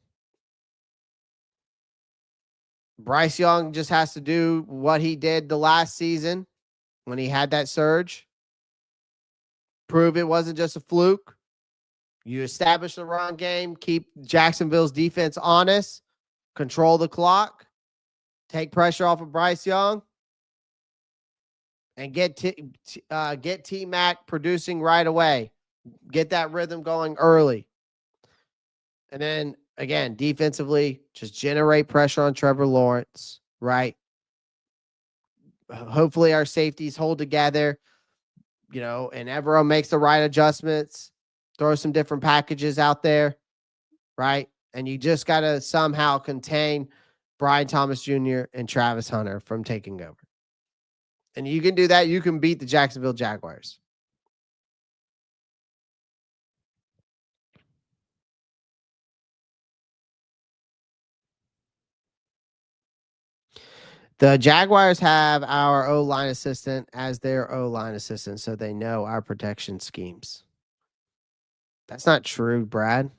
Bryce Young just has to do what he did the last season when he had that surge. Prove it wasn't just a fluke. You establish the run game, keep Jacksonville's defense honest, control the clock, take pressure off of Bryce Young, and get T-Mac producing right away. Get that rhythm going early. And then, again, defensively, just generate pressure on Trevor Lawrence, right? Hopefully our safeties hold together. and everyone makes the right adjustments, throw some different packages out there, right? And you just got to somehow contain Brian Thomas Jr. and Travis Hunter from taking over. And you can do that. You can beat the Jacksonville Jaguars. The Jaguars have our O-line assistant as their O-line assistant, so they know our protection schemes. That's not true, Brad.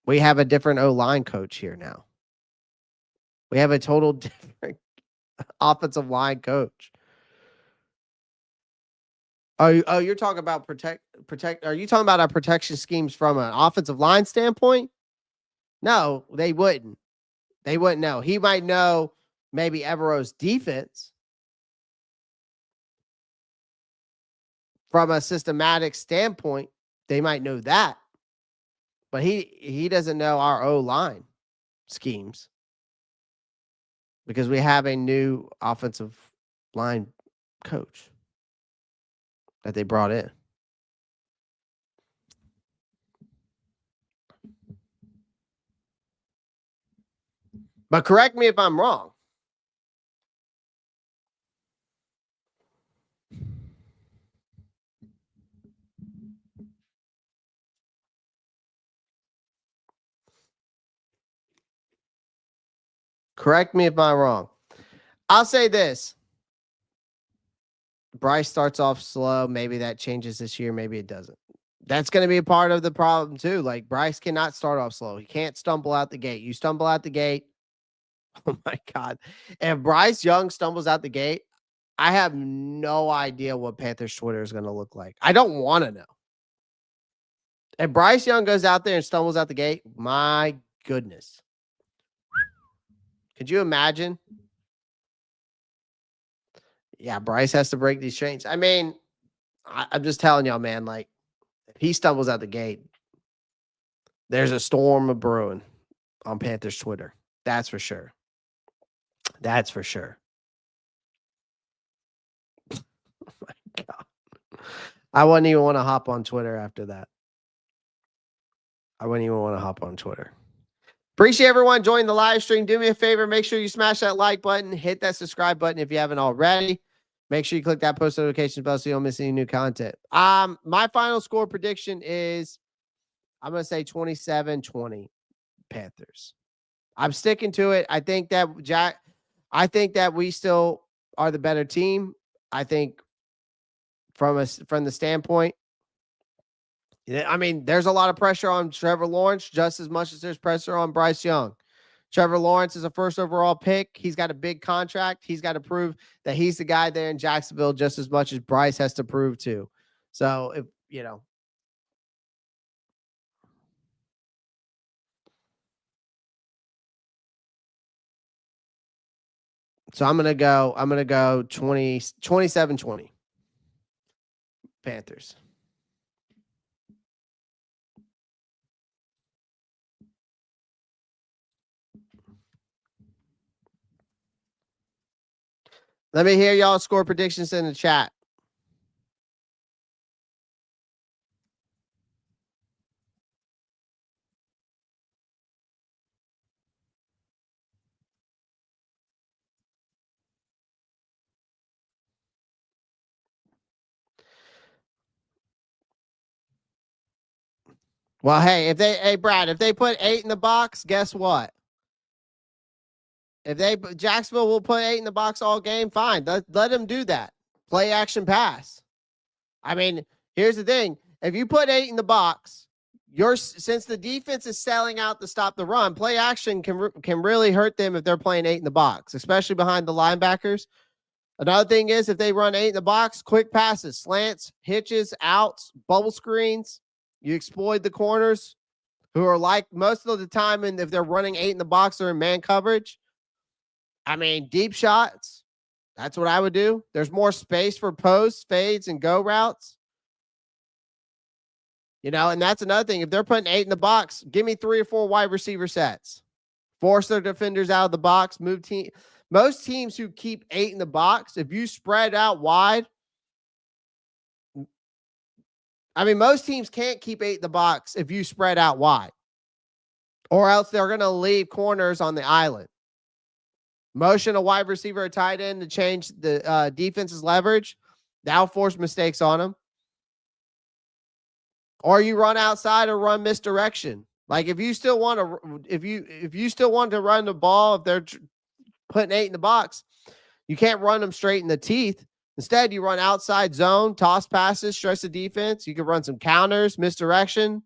We have a different O-line coach here now. We have a total different offensive line coach. Oh, you're talking about protect. Are you talking about our protection schemes from an offensive line standpoint? No, they wouldn't. They wouldn't know. He might know maybe Evero's defense from a systematic standpoint. They might know that, but he doesn't know our O-line schemes because we have a new offensive line coach that they brought in. But correct me if I'm wrong. Correct me if I'm wrong. I'll say this. Bryce starts off slow. Maybe that changes this year. Maybe it doesn't. That's going to be a part of the problem too. Like Bryce cannot start off slow. He can't stumble out the gate. You stumble out the gate. Oh my God. If Bryce Young stumbles out the gate, I have no idea what Panthers Twitter is going to look like. I don't want to know. If Bryce Young goes out there and stumbles out the gate, my goodness. Could you imagine? Yeah, Bryce has to break these chains. I mean, I'm just telling y'all, man, like, if he stumbles out the gate, there's a storm of brewing on Panthers Twitter. That's for sure. That's for sure. Oh my God. I wouldn't even want to hop on Twitter after that. I wouldn't even want to hop on Twitter. Appreciate everyone joining the live stream. Do me a favor. Make sure you smash that like button. Hit that subscribe button if you haven't already. Make sure you click that post notifications bell so you don't miss any new content. My final score prediction is I'm going to say 27-20 Panthers. I'm sticking to it. I think that we still are the better team. I think from the standpoint, I mean, there's a lot of pressure on Trevor Lawrence just as much as there's pressure on Bryce Young. Trevor Lawrence is a first overall pick. He's got a big contract. He's got to prove that he's the guy there in Jacksonville just as much as Bryce has to prove too. So, if So I'm going to go 27-20 Panthers. Let me hear y'all score predictions in the chat. Well, hey, Brad, if they put 8 in the box, guess what? If Jacksonville will put 8 in the box all game, fine. Let them do that. Play action pass. I mean, here's the thing. If you put 8 in the box, since the defense is selling out to stop the run, play action can really hurt them if they're playing 8 in the box, especially behind the linebackers. Another thing is if they run 8 in the box, quick passes, slants, hitches, outs, bubble screens, you exploit the corners who are like most of the time, and if they're running 8 in the box or in man coverage, I mean, deep shots, that's what I would do. There's more space for posts, fades, and go routes. And that's another thing. If they're putting 8 in the box, give me 3 or 4 wide receiver sets. Force their defenders out of the box. Most teams who keep 8 in the box, if you spread out wide, I mean, most teams can't keep 8 in the box if you spread out wide, or else they're going to leave corners on the island. Motion a wide receiver or tight end to change the defense's leverage. That'll force mistakes on them. Or you run outside or run misdirection. Like if you still want to, if you still want to run the ball, if they're putting 8 in the box, you can't run them straight in the teeth. Instead, you run outside zone, toss passes, stretch the defense. You can run some counters, misdirection,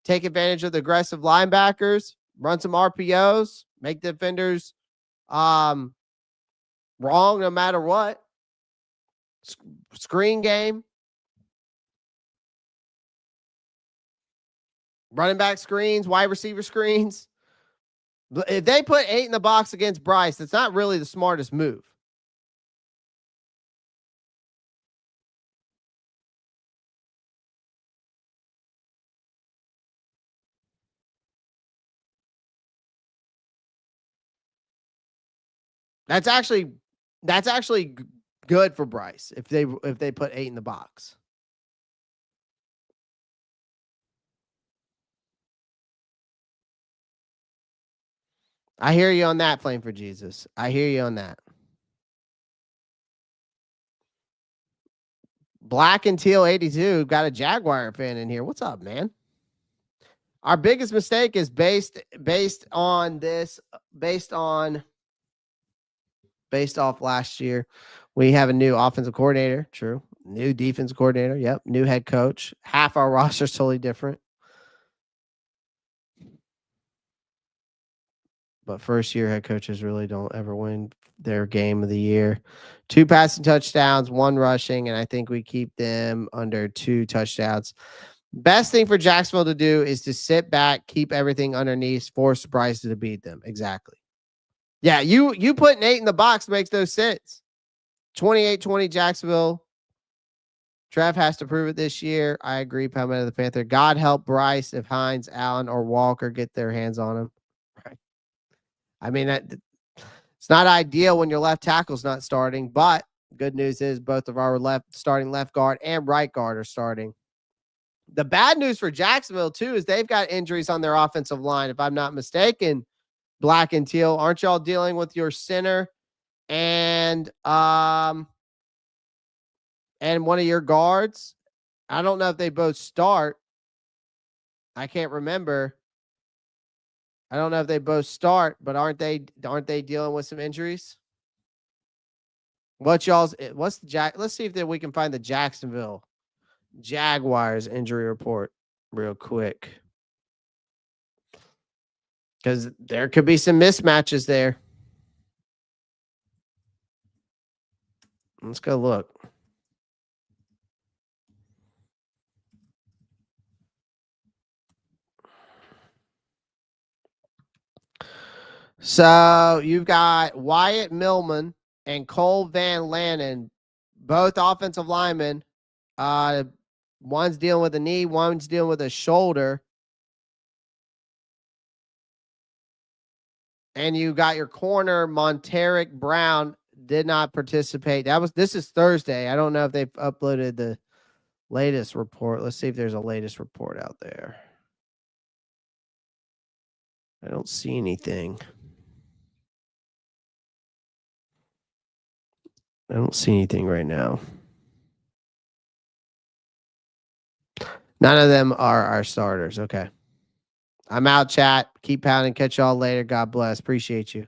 take advantage of the aggressive linebackers, run some RPOs, make defenders wrong no matter what. Screen game. Running back screens, wide receiver screens. If they put 8 in the box against Bryce, it's not really the smartest move. That's actually good for Bryce if they put 8 in the box. I hear you on that, Flame for Jesus. I hear you on that. Black and Teal 82 got a Jaguar fan in here. What's up, man? Our biggest mistake is based off last year. We have a new offensive coordinator. True. New defensive coordinator. Yep. New head coach. Half our roster is totally different. But first year head coaches really don't ever win their game of the year. 2 passing touchdowns, 1 rushing, and I think we keep them under 2 touchdowns. Best thing for Jacksonville to do is to sit back, keep everything underneath, force Bryce to beat them. Exactly. Yeah, you putting 8 in the box makes no sense. 28-20 Jacksonville. Trev has to prove it this year. I agree, Palmetto of the Panther. God help Bryce if Hines-Allen or Walker get their hands on him. Right. I mean, it's not ideal when your left tackle's not starting, but good news is both of our starting left guard and right guard are starting. The bad news for Jacksonville, too, is they've got injuries on their offensive line, if I'm not mistaken. Black and Teal, aren't y'all dealing with your center and one of your guards? I don't know if they both start. I can't remember. I don't know if they both start, but aren't they dealing with some injuries? What's the let's see if we can find the Jacksonville Jaguars injury report real quick. Because there could be some mismatches there. Let's go look. So you've got Wyatt Millman and Cole Van Lanen, both offensive linemen. One's dealing with a knee, one's dealing with a shoulder. And you got your corner, Monteric Brown, did not participate. This is Thursday. I don't know if they've uploaded the latest report. Let's see if there's a latest report out there. I don't see anything. I don't see anything right now. None of them are our starters. Okay. I'm out, chat. Keep pounding. Catch y'all later. God bless. Appreciate you.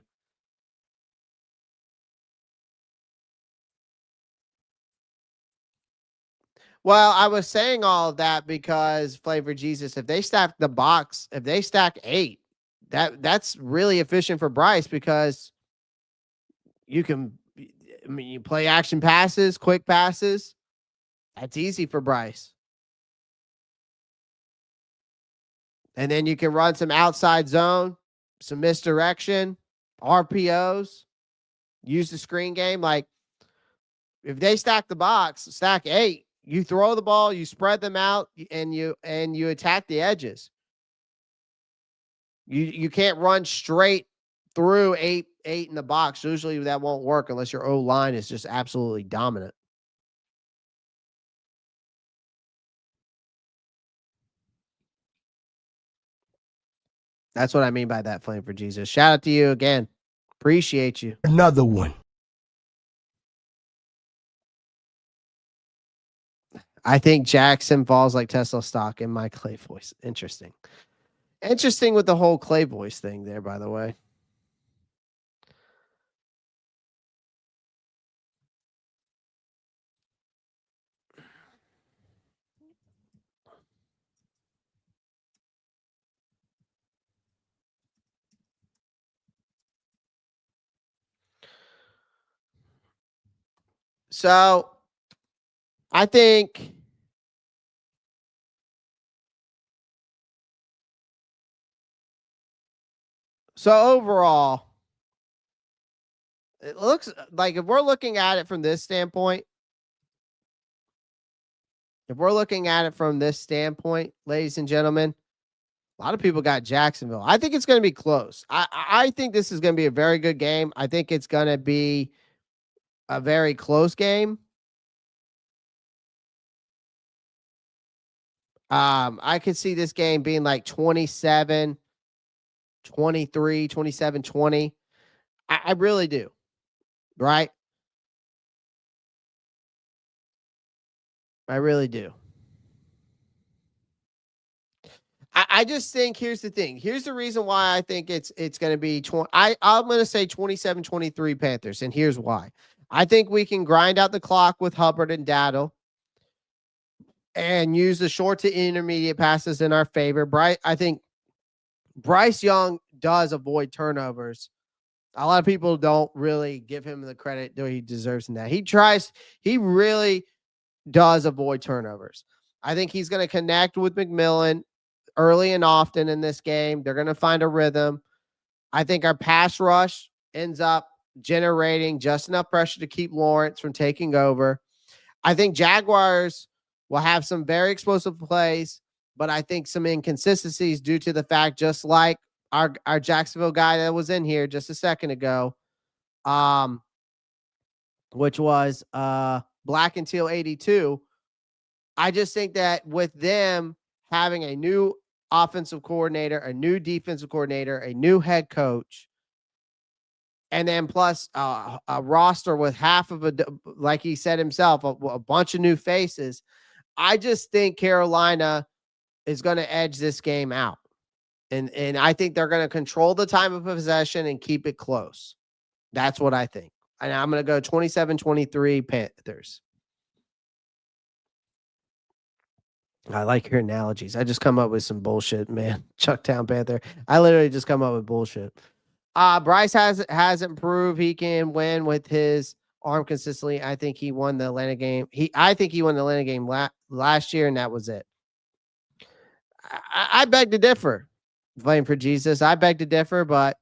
Well, I was saying all of that because Flavor Jesus, if they stack the box, if they stack 8, that's really efficient for Bryce because you play action passes, quick passes. That's easy for Bryce. And then you can run some outside zone, some misdirection, RPOs, use the screen game. Like if they stack the box, stack 8, you throw the ball, you spread them out, and you attack the edges. You can't run straight through 8 in the box. Usually that won't work unless your O line is just absolutely dominant. That's what I mean by that, Flame for Jesus. Shout out to you again. Appreciate you. Another one. I think Jackson falls like Tesla stock in my Clay voice. Interesting. Interesting with the whole Clay voice thing there, by the way. So I think overall, it looks like if we're looking at it from this standpoint, ladies and gentlemen, a lot of people got Jacksonville. I think it's going to be close. I think this is going to be a very good game. I think it's going to be a very close game. I could see this game being like 27, 23, 27, 20. I really do. Right? I really do. I just think here's the thing. Here's the reason why I think it's going to be 20. I'm going to say 27-23 Panthers, and here's why. I think we can grind out the clock with Hubbard and Daddle and use the short to intermediate passes in our favor. I think Bryce Young does avoid turnovers. A lot of people don't really give him the credit that he deserves in that. He really does avoid turnovers. I think he's going to connect with McMillan early and often in this game. They're going to find a rhythm. I think our pass rush ends up generating just enough pressure to keep Lawrence from taking over. I think Jaguars will have some very explosive plays, but I think some inconsistencies due to the fact, just like our Jacksonville guy that was in here just a second ago, which was Black and Teal 82. I just think that with them having a new offensive coordinator, a new defensive coordinator, a new head coach, and then plus a roster with half of like he said himself, a bunch of new faces. I just think Carolina is going to edge this game out. And I think they're going to control the time of possession and keep it close. That's what I think. And I'm going to go 27-23 Panthers. I like your analogies. I just come up with some bullshit, man. Chucktown Panther. I literally just come up with bullshit. Bryce has improved. He can win with his arm consistently. I think he won the Atlanta game. I think he won the Atlanta game last year, and that was it. I beg to differ. Flame for Jesus. I beg to differ, but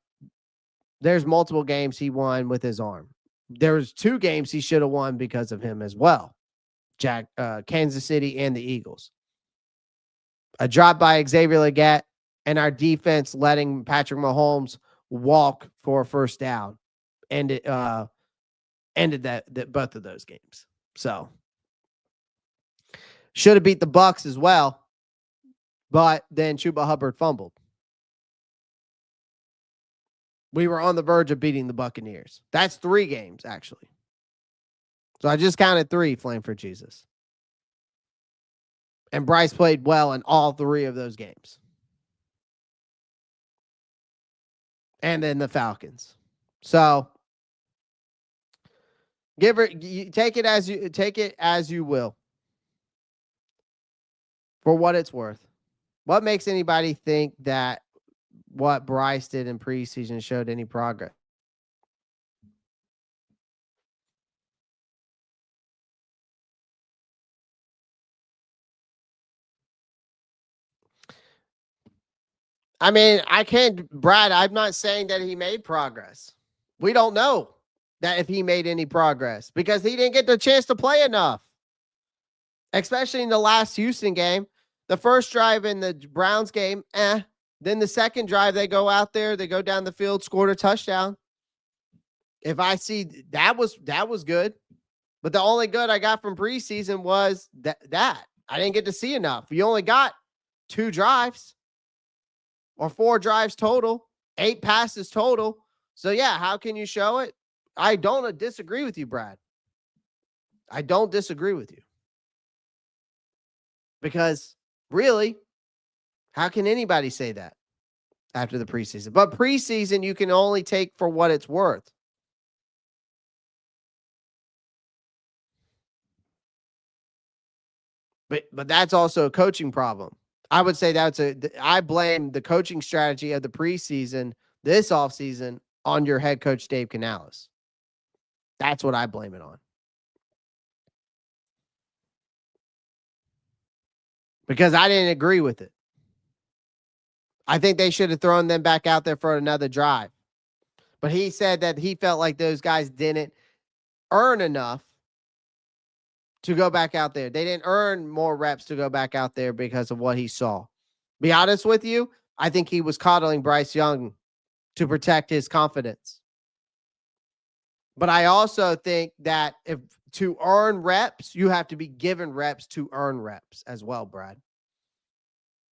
there's multiple games he won with his arm. There's 2 games he should have won because of him as well. Kansas City and the Eagles. A drop by Xavier Legette and our defense letting Patrick Mahomes walk for a first down ended that both of those games. So should have beat the Bucs as well, but then Chuba Hubbard fumbled. We were on the verge of beating the Buccaneers. That's 3 games, actually. So I just counted 3, Flame for Jesus. And Bryce played well in all 3 of those games. And then the Falcons. So take it as you will. For what it's worth. What makes anybody think that what Bryce did in preseason showed any progress? I mean, Brad, I'm not saying that he made progress. We don't know that if he made any progress because he didn't get the chance to play enough, especially in the last Houston game. The first drive in the Browns game, Then the second drive, they go out there, they go down the field, scored a touchdown. If I see that was good, but the only good I got from preseason was that I didn't get to see enough. You only got 2 drives. or 4 drives total, 8 passes total. So, yeah, how can you show it? I don't disagree with you, Brad. I don't disagree with you. Because, really, how can anybody say that after the preseason? But preseason, you can only take for what it's worth. But that's also a coaching problem. I would say I blame the coaching strategy of the preseason, this offseason, on your head coach, Dave Canales. That's what I blame it on. Because I didn't agree with it. I think they should have thrown them back out there for another drive. But he said that he felt like those guys didn't earn enough to go back out there. They didn't earn more reps to go back out there because of what he saw. Be honest with you, I think he was coddling Bryce Young to protect his confidence. But I also think that if to earn reps, you have to be given reps to earn reps as well, Brad.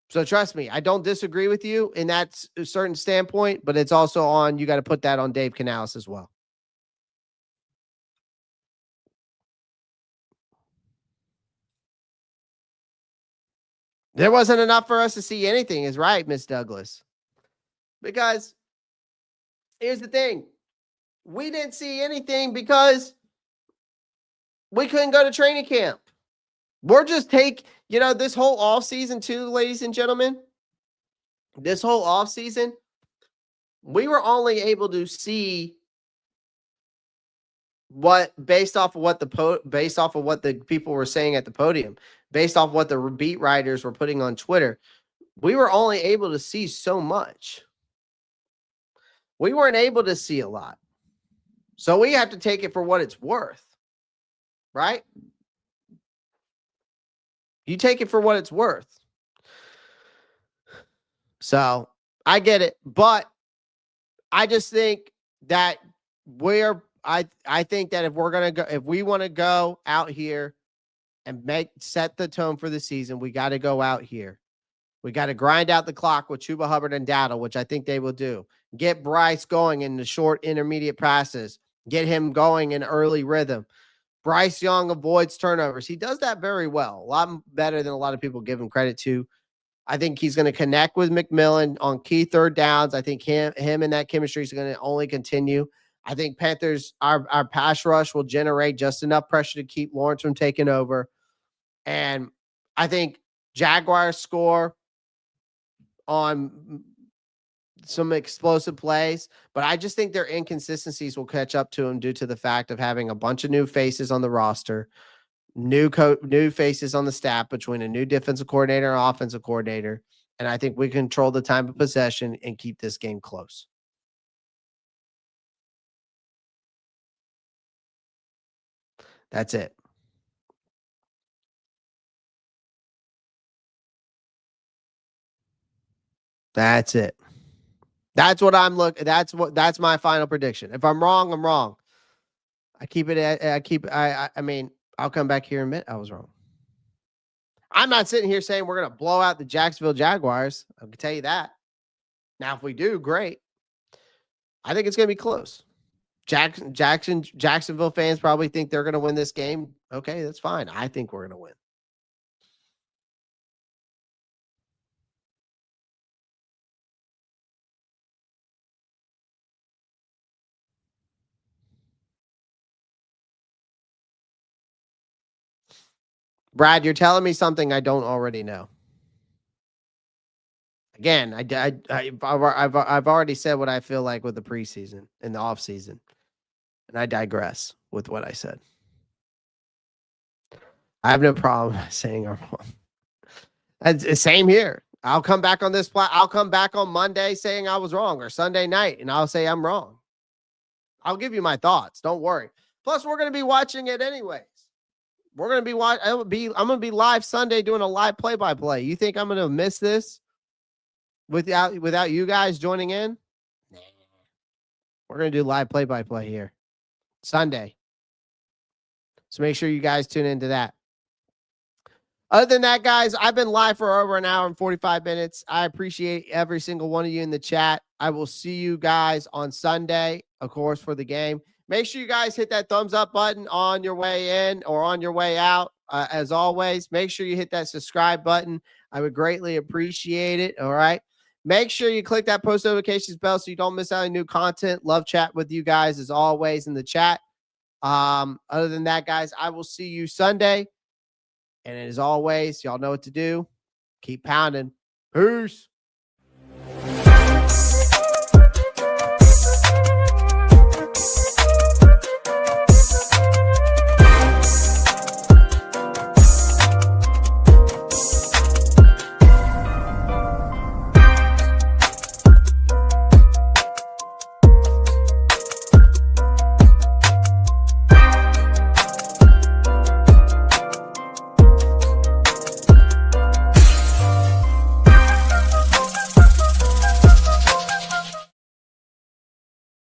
So trust me, I don't disagree with you in that certain standpoint, but it's also on, you got to put that on Dave Canales as well. There wasn't enough for us to see anything, is right, Miss Douglas. Because here's the thing. We didn't see anything because we couldn't go to training camp. We're just this whole offseason too, ladies and gentlemen, this whole offseason, we were only able to see based off of what the people were saying at the podium, based off what the beat writers were putting on Twitter, we were only able to see so much. We weren't able to see a lot. So we have to take it for what it's worth, right? You take it for what it's worth. So I get it, but I just think that I think that if we want to go out here and set the tone for the season, we got to go out here. We got to grind out the clock with Chuba Hubbard and Dowdle, which I think they will do. Get Bryce going in the short intermediate passes. Get him going in early rhythm. Bryce Young avoids turnovers. He does that very well. A lot better than a lot of people give him credit to. I think he's going to connect with McMillan on key third downs. I think him and that chemistry is going to only continue. I think Panthers, our pass rush will generate just enough pressure to keep Lawrence from taking over. And I think Jaguars score on some explosive plays, but I just think their inconsistencies will catch up to them due to the fact of having a bunch of new faces on the roster, new faces on the staff between a new defensive coordinator and offensive coordinator. And I think we control the time of possession and keep this game close. That's it. That's it. That's what I'm looking. That's my final prediction. If I'm wrong, I'm wrong. I mean, I'll come back here and admit I was wrong. I'm not sitting here saying we're going to blow out the Jacksonville Jaguars. I can tell you that. Now, if we do, great. I think it's going to be close. Jacksonville fans probably think they're going to win this game. Okay, that's fine. I think we're going to win. Brad, you're telling me something I don't already know. Again, I've already said what I feel like with the preseason and the offseason, and I digress with what I said. I have no problem saying I'm wrong. Same here. I'll come back on I'll come back on Monday saying I was wrong, or Sunday night, and I'll say I'm wrong. I'll give you my thoughts. Don't worry. Plus, we're going to be watching it anyways. We're going to be I'm going to be live Sunday doing a live play-by-play. You think I'm going to miss this without you guys joining in? Nah. We're going to do live play-by-play here Sunday. So make sure you guys tune into that. Other than that, guys, I've been live for over an hour and 45 minutes. I appreciate every single one of you in the chat. I will see you guys on Sunday, of course, for the game. Make sure you guys hit that thumbs up button on your way in or on your way out. As always, make sure you hit that subscribe button. I would greatly appreciate it. All right. Make sure you click that post notifications bell so you don't miss out on new content. Love chat with you guys as always in the chat. Other than that, guys, I will see you Sunday. And as always, y'all know what to do. Keep pounding. Peace.